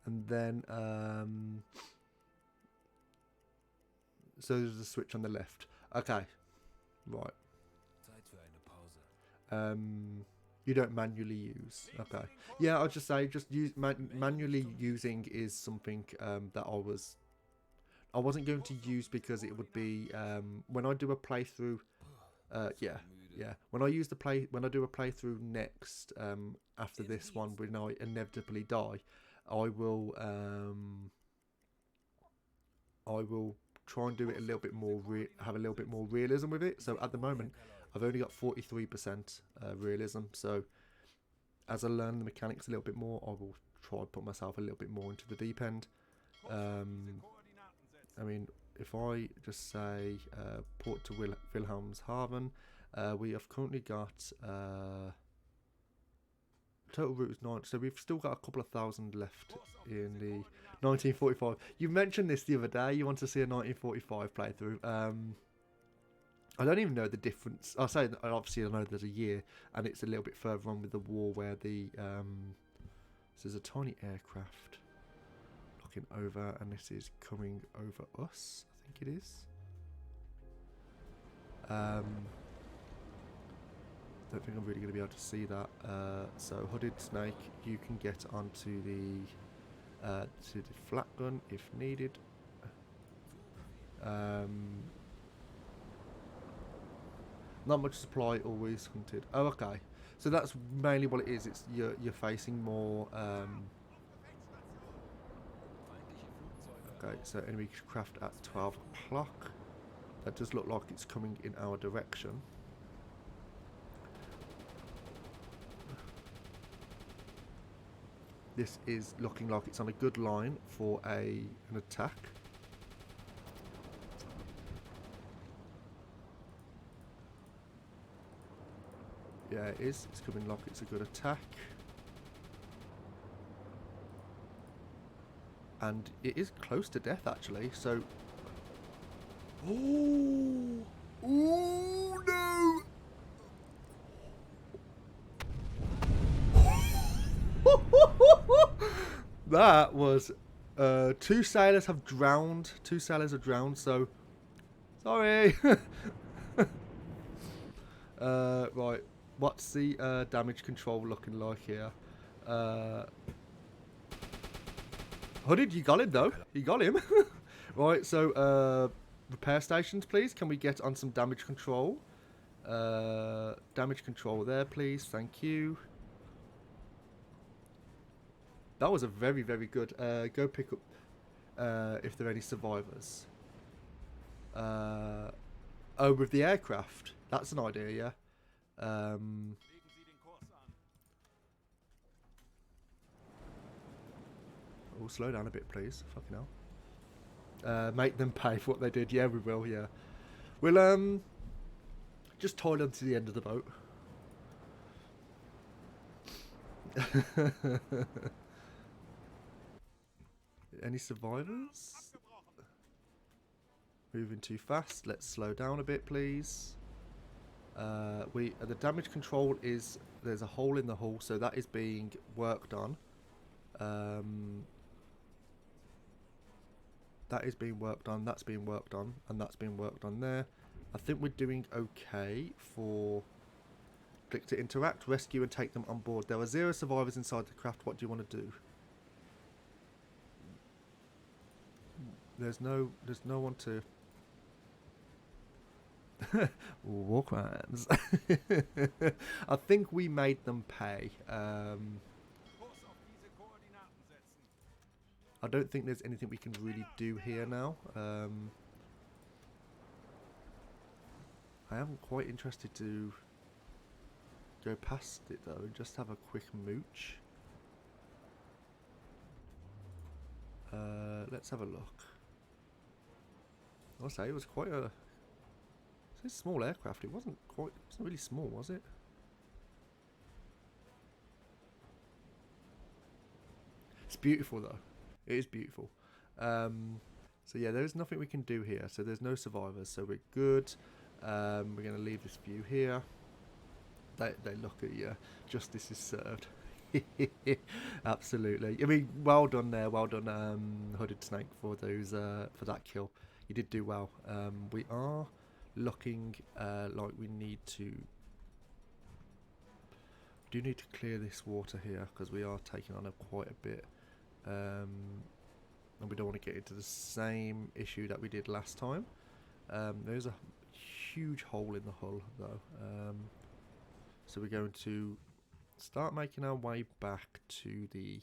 And then, so there's a switch on the left. Okay, right. Zeit für eine Pause. You don't manually use. Okay. Yeah, I'll just say, just use manually using is something that I wasn't going to use because it would be when I do a playthrough. Yeah. When I do a playthrough next after this one, when I inevitably die, I will try and do it a little bit more, have a little bit more realism with it. So at the moment, I've only got 43% realism. So as I learn the mechanics a little bit more, I will try and put myself a little bit more into the deep end. I mean, if I just say port to Wilhelmshaven, we have currently got total route is 9, so we've still got a couple of thousand left in the 1945. You mentioned this the other day. You want to see a 1945 playthrough. I don't even know the difference. I'll say obviously I know there's a year, and it's a little bit further on with the war where the so there's a tiny aircraft looking over, and this is coming over us. I think it is. Don't think I'm really going to be able to see that. So hooded snake, you can get onto the to the flat gun if needed. Not much supply, always hunted. Oh, okay. So that's mainly what it is. It's you're facing more. Okay, so enemy craft at 12 o'clock. That does look like it's coming in our direction. This is looking like it's on a good line for an attack. Yeah, it is. It's coming like it's a good attack. And it is close to death, actually, so... Oh! Oh, no! That was... two sailors have drowned. Two sailors have drowned, so... Sorry! Right. What's the damage control looking like here? Hooded, you got him, though. You got him. Right, so... repair stations, please. Can we get on some damage control? Damage control there, please. Thank you. That was a very, very good. Go pick up if there are any survivors. Oh, with the aircraft. That's an idea, yeah. Legen Sie den Kurs an. Oh, slow down a bit, please. Fucking hell. Make them pay for what they did. Yeah, we will, yeah. We'll, just tie them to the end of the boat. Any survivors? Moving too fast. Let's slow down a bit, please. The damage control is... There's a hole in the hull, so that is being worked on. That is being worked on, that's being worked on, and that's being worked on there. I think we're doing okay for... Click to interact, rescue and take them on board. There are 0 survivors inside the craft. What do you want to do? There's no one to... War crimes. I think we made them pay. Kurs auf diese Koordinaten setzen. I don't think there's anything we can really do here now. I am quite interested to go past it though and just have a quick mooch. Let's have a look. I'll say it was quite a... It's a small aircraft. It wasn't really small, was it? It's beautiful though. It is beautiful. So yeah, there is nothing we can do here. So there's no survivors. So we're good. We're going to leave this view here. They look at you. Justice is served. Absolutely. I mean, well done there. Well done, Hooded Snake, for those for that kill. You did do well. We are looking like we need to... We do need to clear this water here because we are taking on quite a bit. And we don't want to get into the same issue that we did last time. There's a huge hole in the hull though. So we're going to start making our way back to the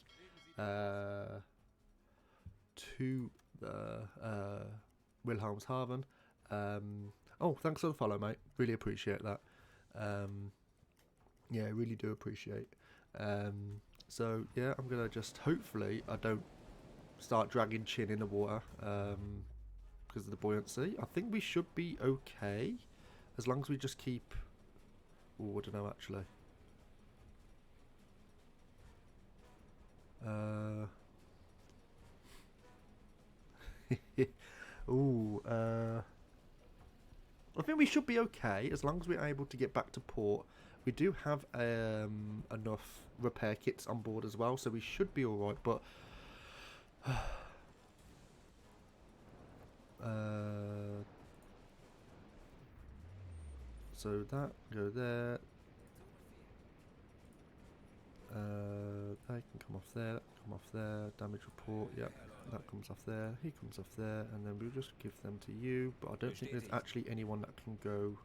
Wilhelmshaven. Oh, thanks for the follow, mate. Really appreciate that. Yeah, really do appreciate. So yeah, I'm gonna just hopefully I don't start dragging Chin in the water because of the buoyancy. I think we should be okay as long as we just keep... Oh, I don't know actually. I think we should be okay as long as we're able to get back to port. We do have enough repair kits on board as well, so we should be alright, but so that go there. They can come off there, that can come off there. Damage report, yep, that comes off there. He comes off there, and then we'll just give them to you. But I don't think there's actually anyone that can go.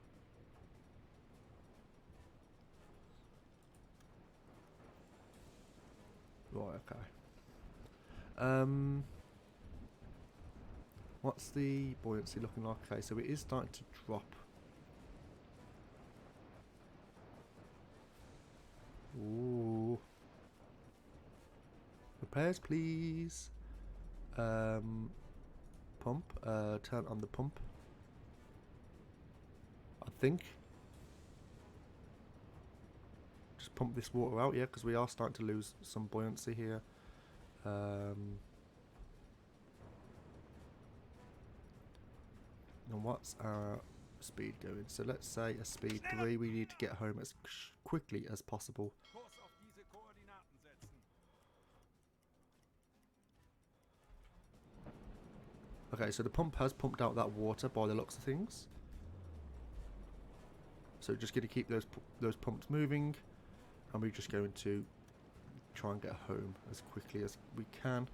Right, okay. What's the buoyancy looking like? Okay, so it is starting to drop. Ooh. Repairs, please. Pump. Turn on the pump. I think. Just pump this water out, yeah, because we are starting to lose some buoyancy here. And what's our speed going? So let's say a speed 3. We need to get home as quickly as possible. Kurs auf diese Koordinaten setzen. Okay, so the pump has pumped out that water by the looks of things. So just going to keep those pumps moving, and we're just going to try and get home as quickly as we can.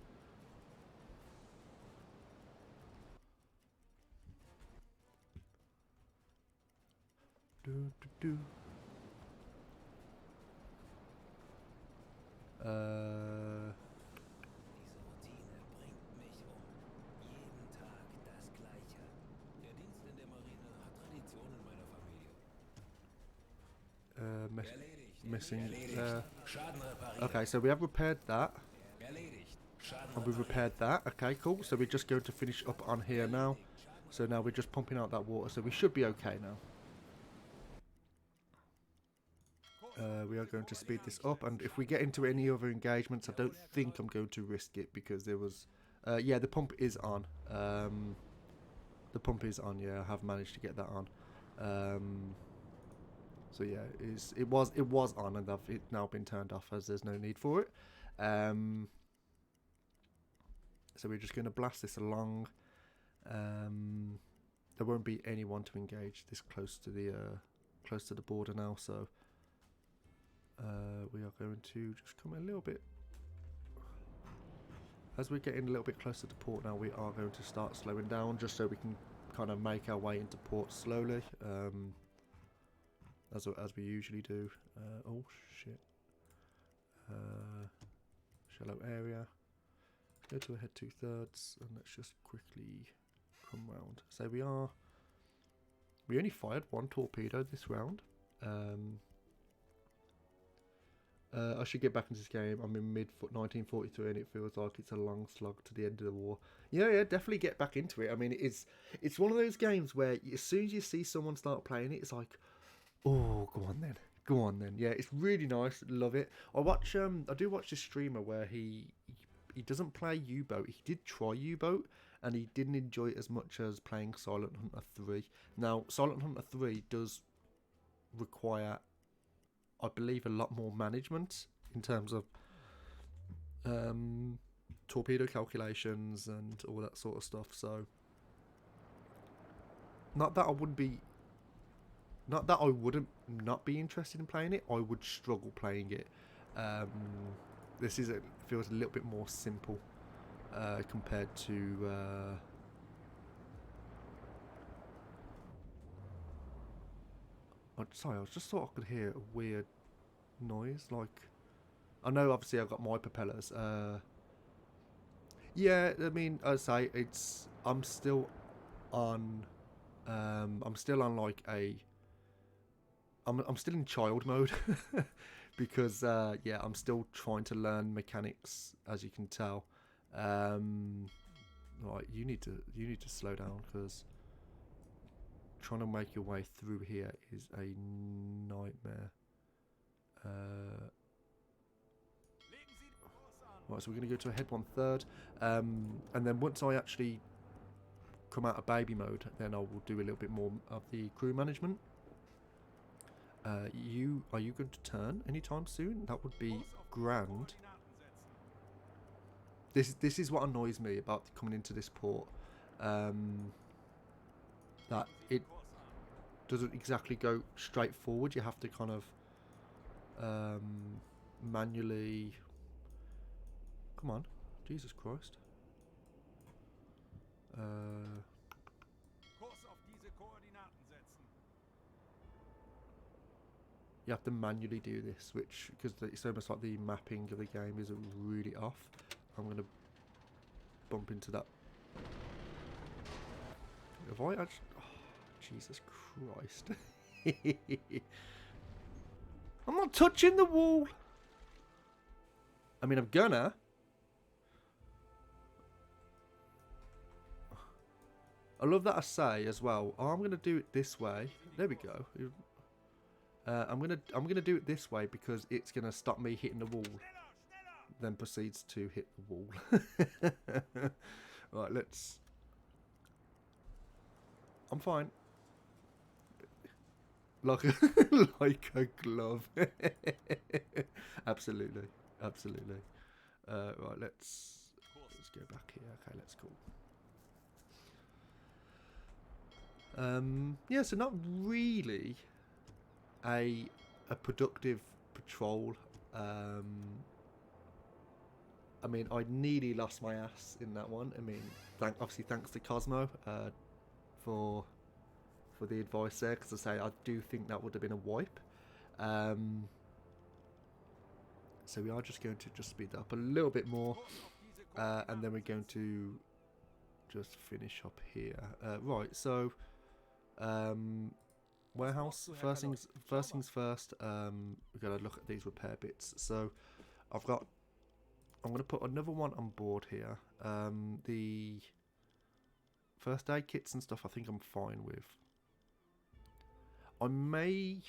Do, do, do. Diese Routine bringt mich um. Jeden Tag das Gleiche. Der Dienst in der Marine hat Tradition in meiner Familie. Erledigt. Missing. Erledigt. Schaden repariert. Okay, so we have repaired that, Erledigt. Schaden and we've repaired that. Okay, cool. So we're just going to finish up on here now. So now we're just pumping out that water, so we should be okay now. We are going to speed this up, and if we get into any other engagements, I don't think I'm going to risk it, because there was... yeah, the pump is on. The pump is on, yeah, I have managed to get that on. So yeah, it was on, and it's now been turned off as there's no need for it. So we're just going to blast this along. There won't be anyone to engage this close to the border now, so we are going to just come a little bit. As we're getting a little bit closer to port now, we are going to start slowing down, just so we can kind of make our way into port slowly, as we usually do. Oh shit! Shallow area. Go to ahead 2/3, and let's just quickly come round. So we only fired 1 torpedo this round. I should get back into this game. I'm in mid 1943, and it feels like it's a long slog to the end of the war. Yeah, definitely get back into it. I mean, it's one of those games where as soon as you see someone start playing it, it's like, oh, go on then. Yeah, it's really nice. Love it. I do watch this streamer where he doesn't play U-Boat. He did try U-Boat, and he didn't enjoy it as much as playing Silent Hunter 3. Now, Silent Hunter 3 does require, I believe, a lot more management in terms of torpedo calculations and all that sort of stuff. So, not that I wouldn't not be interested in playing it. I would struggle playing it. This feels a little bit more simple compared to. Sorry, I just thought I could hear a weird noise. Like, I know obviously I've got my propellers. Yeah, I mean, I say I'm still on like I'm still in child mode because yeah, I'm still trying to learn mechanics, as you can tell. Right, you need to slow down, because trying to make your way through here is a nightmare. Right, so we're going to go to a head 1/3, and then once I actually come out of baby mode, then I will do a little bit more of the crew management. Are you going to turn anytime soon? That would be grand. This is what annoys me about coming into this port. That it doesn't exactly go straight forward. You have to kind of manually. Come on, Jesus Christ. You have to manually do this, which, because it's almost like the mapping of the game is really off. I'm going to bump into that. Have I actually... Oh, Jesus Christ. I'm not touching the wall. I mean, I'm gonna. I love that I say as well, oh, I'm going to do it this way. There we go. I'm gonna do it this way because it's gonna stop me hitting the wall. Then proceeds to hit the wall. Right, let's. I'm fine. Like like a glove. Absolutely, absolutely. Right, let's go back here. Okay, let's go. Yeah, so not really a productive patrol. I mean, I nearly lost my ass in that one. I mean, obviously thanks to Cosmo for the advice there, because I say I do think that would have been a wipe. So we are just going to just speed that up a little bit more, and then we're going to just finish up here. Right, so warehouse. First things first. We've got to look at these repair bits. So I'm going to put another one on board here. The first aid kits and stuff, I think I'm fine with. I may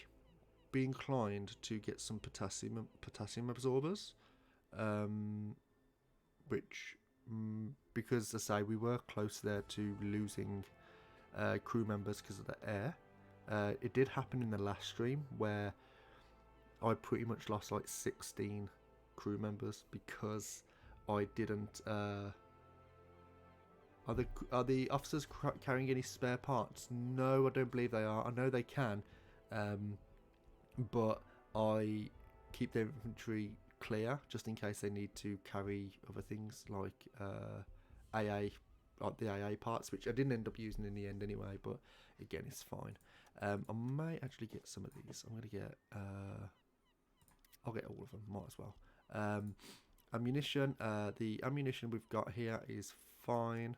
be inclined to get some potassium absorbers, which because as I say, we were close there to losing crew members because of the air. It did happen in the last stream where I pretty much lost like 16 crew members because I didn't. Are the officers carrying any spare parts? No, I don't believe they are. I know they can, but I keep their inventory clear just in case they need to carry other things like AA, like the AA parts, which I didn't end up using in the end anyway. But again, it's fine. I may actually get some of these. I'm gonna get. I'll get all of them. Might as well. Ammunition. The ammunition we've got here is fine.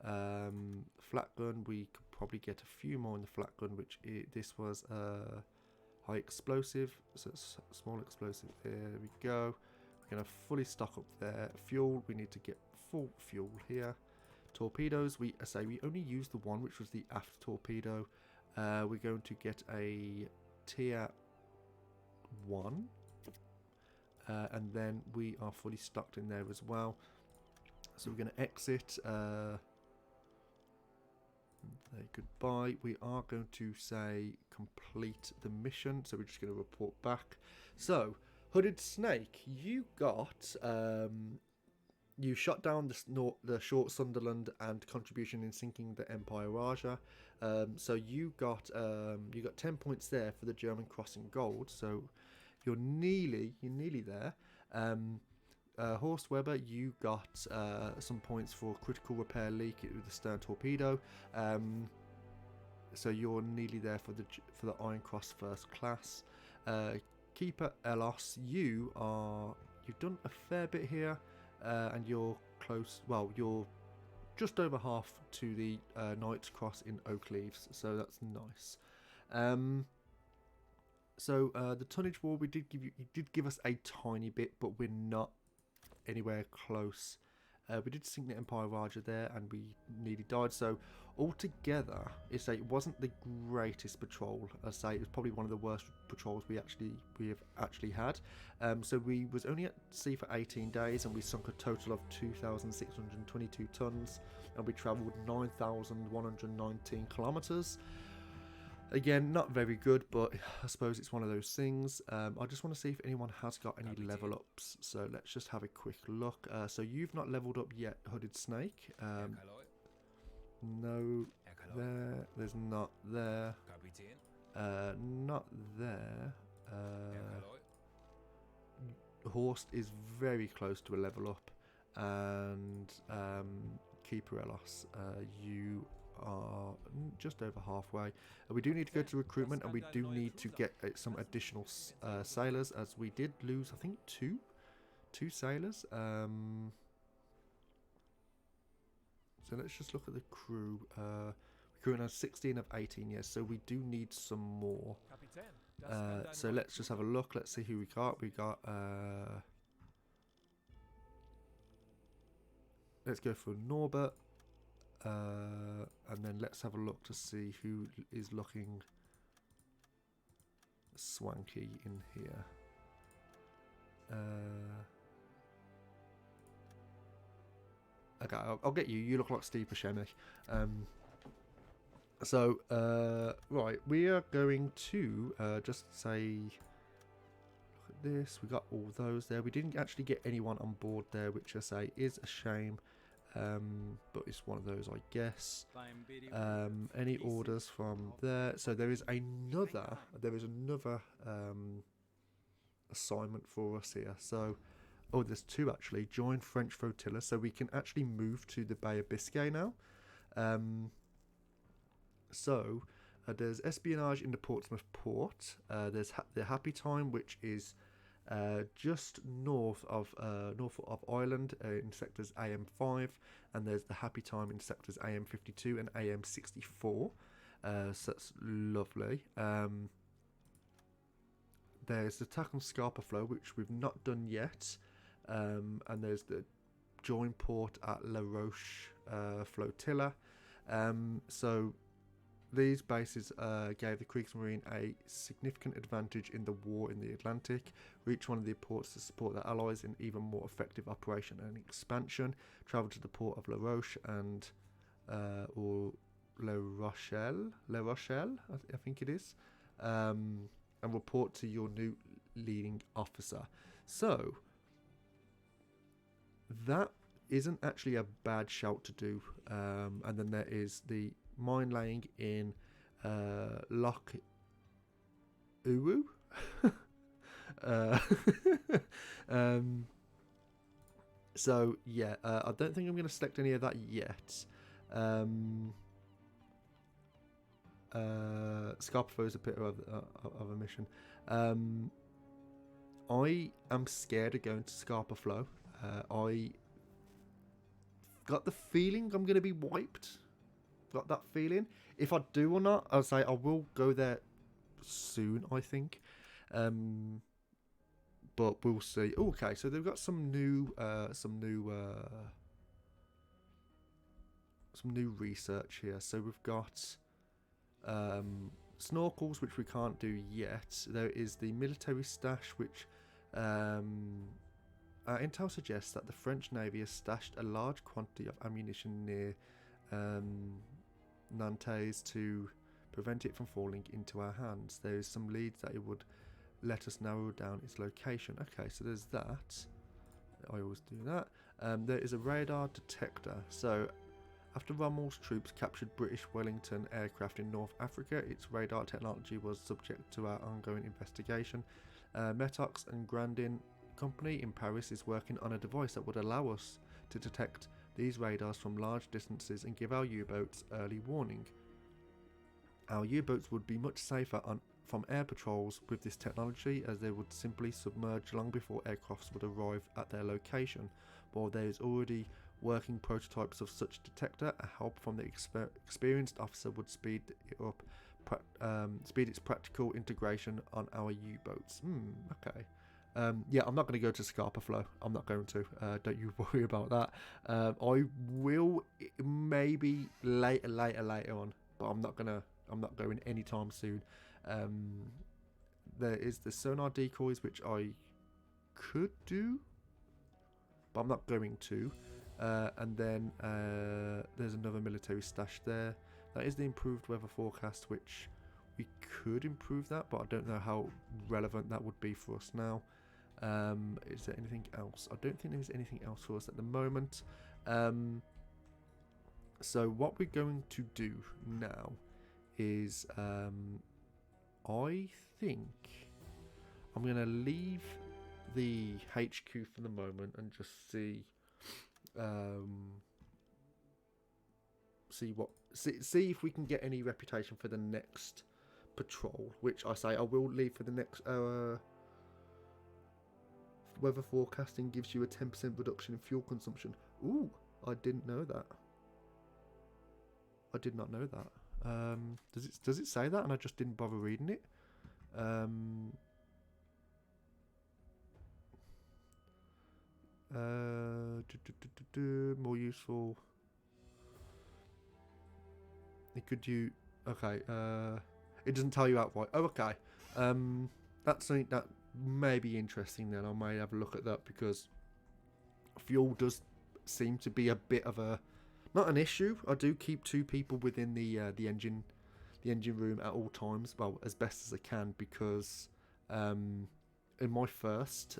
Flat gun, we could probably get a few more in the flat gun, which this was high explosive, so it's small explosive. There we go. We're gonna fully stock up there. Fuel, we need to get full fuel here. Torpedoes, we only used the one, which was the aft torpedo. We're going to get a tier 1, and then we are fully stocked in there as well. So we're going to exit. Say goodbye. We are going to say complete the mission. So we're just going to report back. So Hooded Snake, you got you shot down the Short Sunderland and contribution in sinking the Empire Raja. So you got 10 points there for the German crossing gold. So you're nearly there. Horst Weber, you got some points for critical repair leak with the stern torpedo. So you're nearly there for the Iron Cross first class. Keeper Elos, you've done a fair bit here, and you're close. Well, you're just over half to the Knight's Cross in Oakleaves, so that's nice. So the tonnage war, you did give us a tiny bit, but we're not anywhere close. We did sink the Empire Raja there, and we nearly died. So altogether, it wasn't the greatest patrol. I say it was probably one of the worst patrols we have actually had. So we was only at sea for 18 days, and we sunk a total of 2,622 tons, and we travelled 9,119 kilometres. Again, not very good, but I suppose it's one of those things. I just want to see if anyone has got any level ups. So let's just have a quick look. So you've not leveled up yet, Hooded Snake. No, there's not there. Not there. Horst is very close to a level up. And Keeper Elos, you are just over halfway. We do need to go to recruitment, and we do need to get some additional sailors, as we did lose, I think, two sailors. So let's just look at the crew. Crew has 16 of 18 years, so we do need some more. So let's just have a look. Let's see who we got. We got let's go for Norbert. And then let's have a look to see who is looking swanky in here. Okay, I'll get you. You look like Steve Buscemi. So, right, we are going to just say, look at this. We got all those there. We didn't actually get anyone on board there, which I say is a shame. But it's one of those, I guess. Any orders from there? So there is another assignment for us here. So, oh, there's two actually. Join French flotilla, so we can actually move to the Bay of Biscay now. So there's espionage in the Portsmouth port. There's the Happy Time, which is just north of Ireland in sectors AM5, and there's the Happy Time in sectors AM52 and AM64. So that's lovely. There's the attack on Scarpa Flow, which we've not done yet, and there's the join port at La Roche flotilla. So these bases gave the Kriegsmarine a significant advantage in the war in the Atlantic. Reach one of the ports to support their allies in even more effective operation and expansion. Travel to the port of La Roche and or La Rochelle, I think it is, and report to your new leading officer. So that isn't actually a bad shout to do. And then there is the mine laying in Loch Uwu. So yeah, I don't think I'm going to select any of that yet. Scarpa is a bit of a mission. I am scared of going to Scarpa Flow. I got the feeling I'm going to be wiped. Got that feeling. If I do or not, I'll say I will go there soon, I think. But we'll see. Ooh, okay, so they've got some new research here. So we've got snorkels, which we can't do yet. There is the military stash, which intel suggests that the French Navy has stashed a large quantity of ammunition near Nantes to prevent it from falling into our hands. There is some leads that it would let us narrow down its location. Okay, so there's that. I always do that. There is a radar detector. So after Rommel's troops captured British Wellington aircraft in North Africa, its radar technology was subject to our ongoing investigation. Metox and Grandin Company in Paris is working on a device that would allow us to detect these radars from large distances and give our U-boats early warning. Our U-boats would be much safer from air patrols with this technology, as they would simply submerge long before aircrafts would arrive at their location. While there is already working prototypes of such detector, a help from the experienced officer would speed it up, speed its practical integration on our U-boats. Okay. Yeah, I'm not going to go to Scarpa Flow. I'm not going to. Don't you worry about that. I will maybe later on, but I'm not going anytime soon. There is the sonar decoys, which I could do, but I'm not going to. And then there's another military stash there. That is the improved weather forecast, which we could improve that, but I don't know how relevant that would be for us now. Is there anything else? I don't think there's anything else for us at the moment. So what we're going to do now is I think I'm going to leave the HQ for the moment and just see see if we can get any reputation for the next patrol, which I say I will leave for the next weather forecasting gives you a 10% reduction in fuel consumption. Ooh, I didn't know that. I did not know that. Does it say that and I just didn't bother reading it? More useful. It could you okay. It doesn't tell you outright. Oh, okay. That's something that may be interesting. Then I may have a look at that, because fuel does seem to be a bit of a not an issue. I do keep 2 people within the engine room at all times. Well, as best as I can, because in my first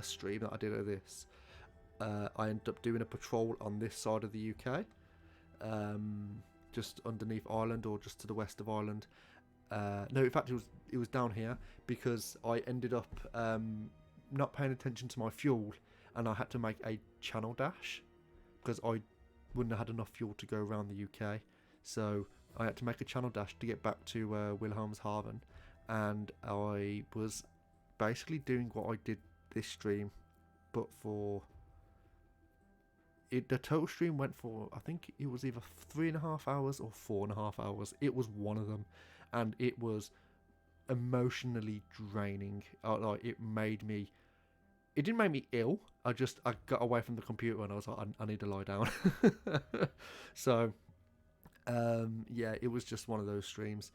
stream that I did of this, I ended up doing a patrol on this side of the UK, just underneath Ireland, or just to the west of Ireland. No, in fact, it was down here, because I ended up not paying attention to my fuel, and I had to make a channel dash because I wouldn't have had enough fuel to go around the UK. So I had to make a channel dash to get back to Wilhelmshaven, and I was basically doing what I did this stream, but for it. The total stream went for, I think it was either 3.5 hours or 4.5 hours. It was one of them, and it was emotionally draining. Like, it didn't make me ill. I got away from the computer and I was like, I need to lie down. So yeah, it was just one of those streams.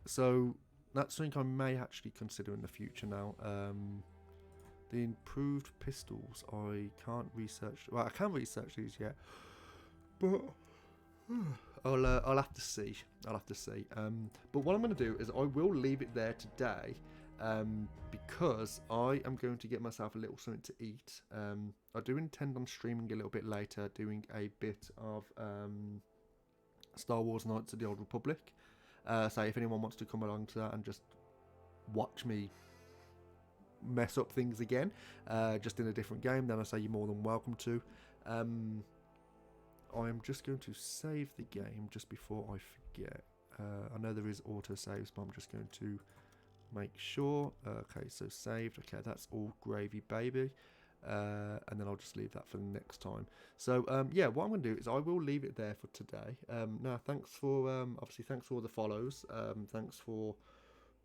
So that's something I may actually consider in the future now. The improved pistols, I can't research. Well, I can research these yet, but I'll have to see. But what I'm going to do is I will leave it there today, because I am going to get myself a little something to eat. I do intend on streaming a little bit later, doing a bit of Star Wars Knights of the Old Republic. So if anyone wants to come along to that and just watch me mess up things again, just in a different game, then I say you're more than welcome to. I am just going to save the game just before I forget. I know there is auto saves, but I'm just going to make sure. Okay, so saved. Okay, that's all gravy, baby. And then I'll just leave that for the next time. So yeah, what I'm going to do is I will leave it there for today. Now, thanks for obviously thanks for all the follows. Thanks for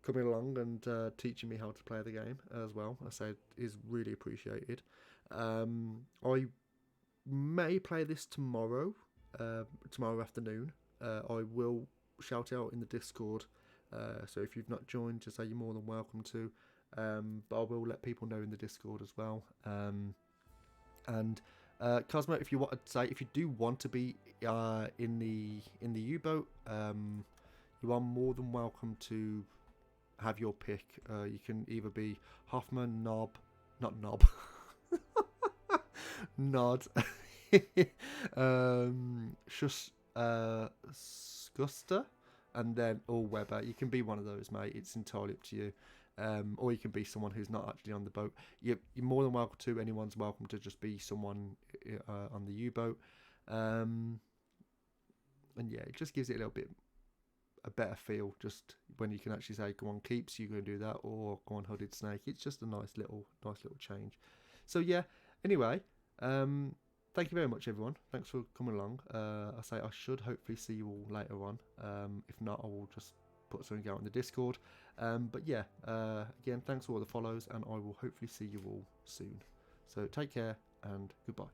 coming along and teaching me how to play the game as well. I say it is really appreciated. I may play this tomorrow afternoon. I will shout out in the Discord, so if you've not joined, just say you're more than welcome to. But I will let people know in the Discord as well. And Cosmo, if you do want to be in the U-boat, you are more than welcome to have your pick. You can either be Hoffman, Nod, Scuster, and then or Weber. You can be one of those, mate. It's entirely up to you. Or you can be someone who's not actually on the boat. You're more than welcome to. Anyone's welcome to just be someone on the U-boat. And yeah, it just gives it a better feel, just when you can actually say, go on Keeps, you go do that, or go on Hooded Snake. It's just a nice little change. So yeah, anyway, thank you very much, everyone. Thanks for coming along. I say I should hopefully see you all later on. If not, I will just put something out in the Discord. But yeah, again, thanks for all the follows, and I will hopefully see you all soon. So take care and goodbye.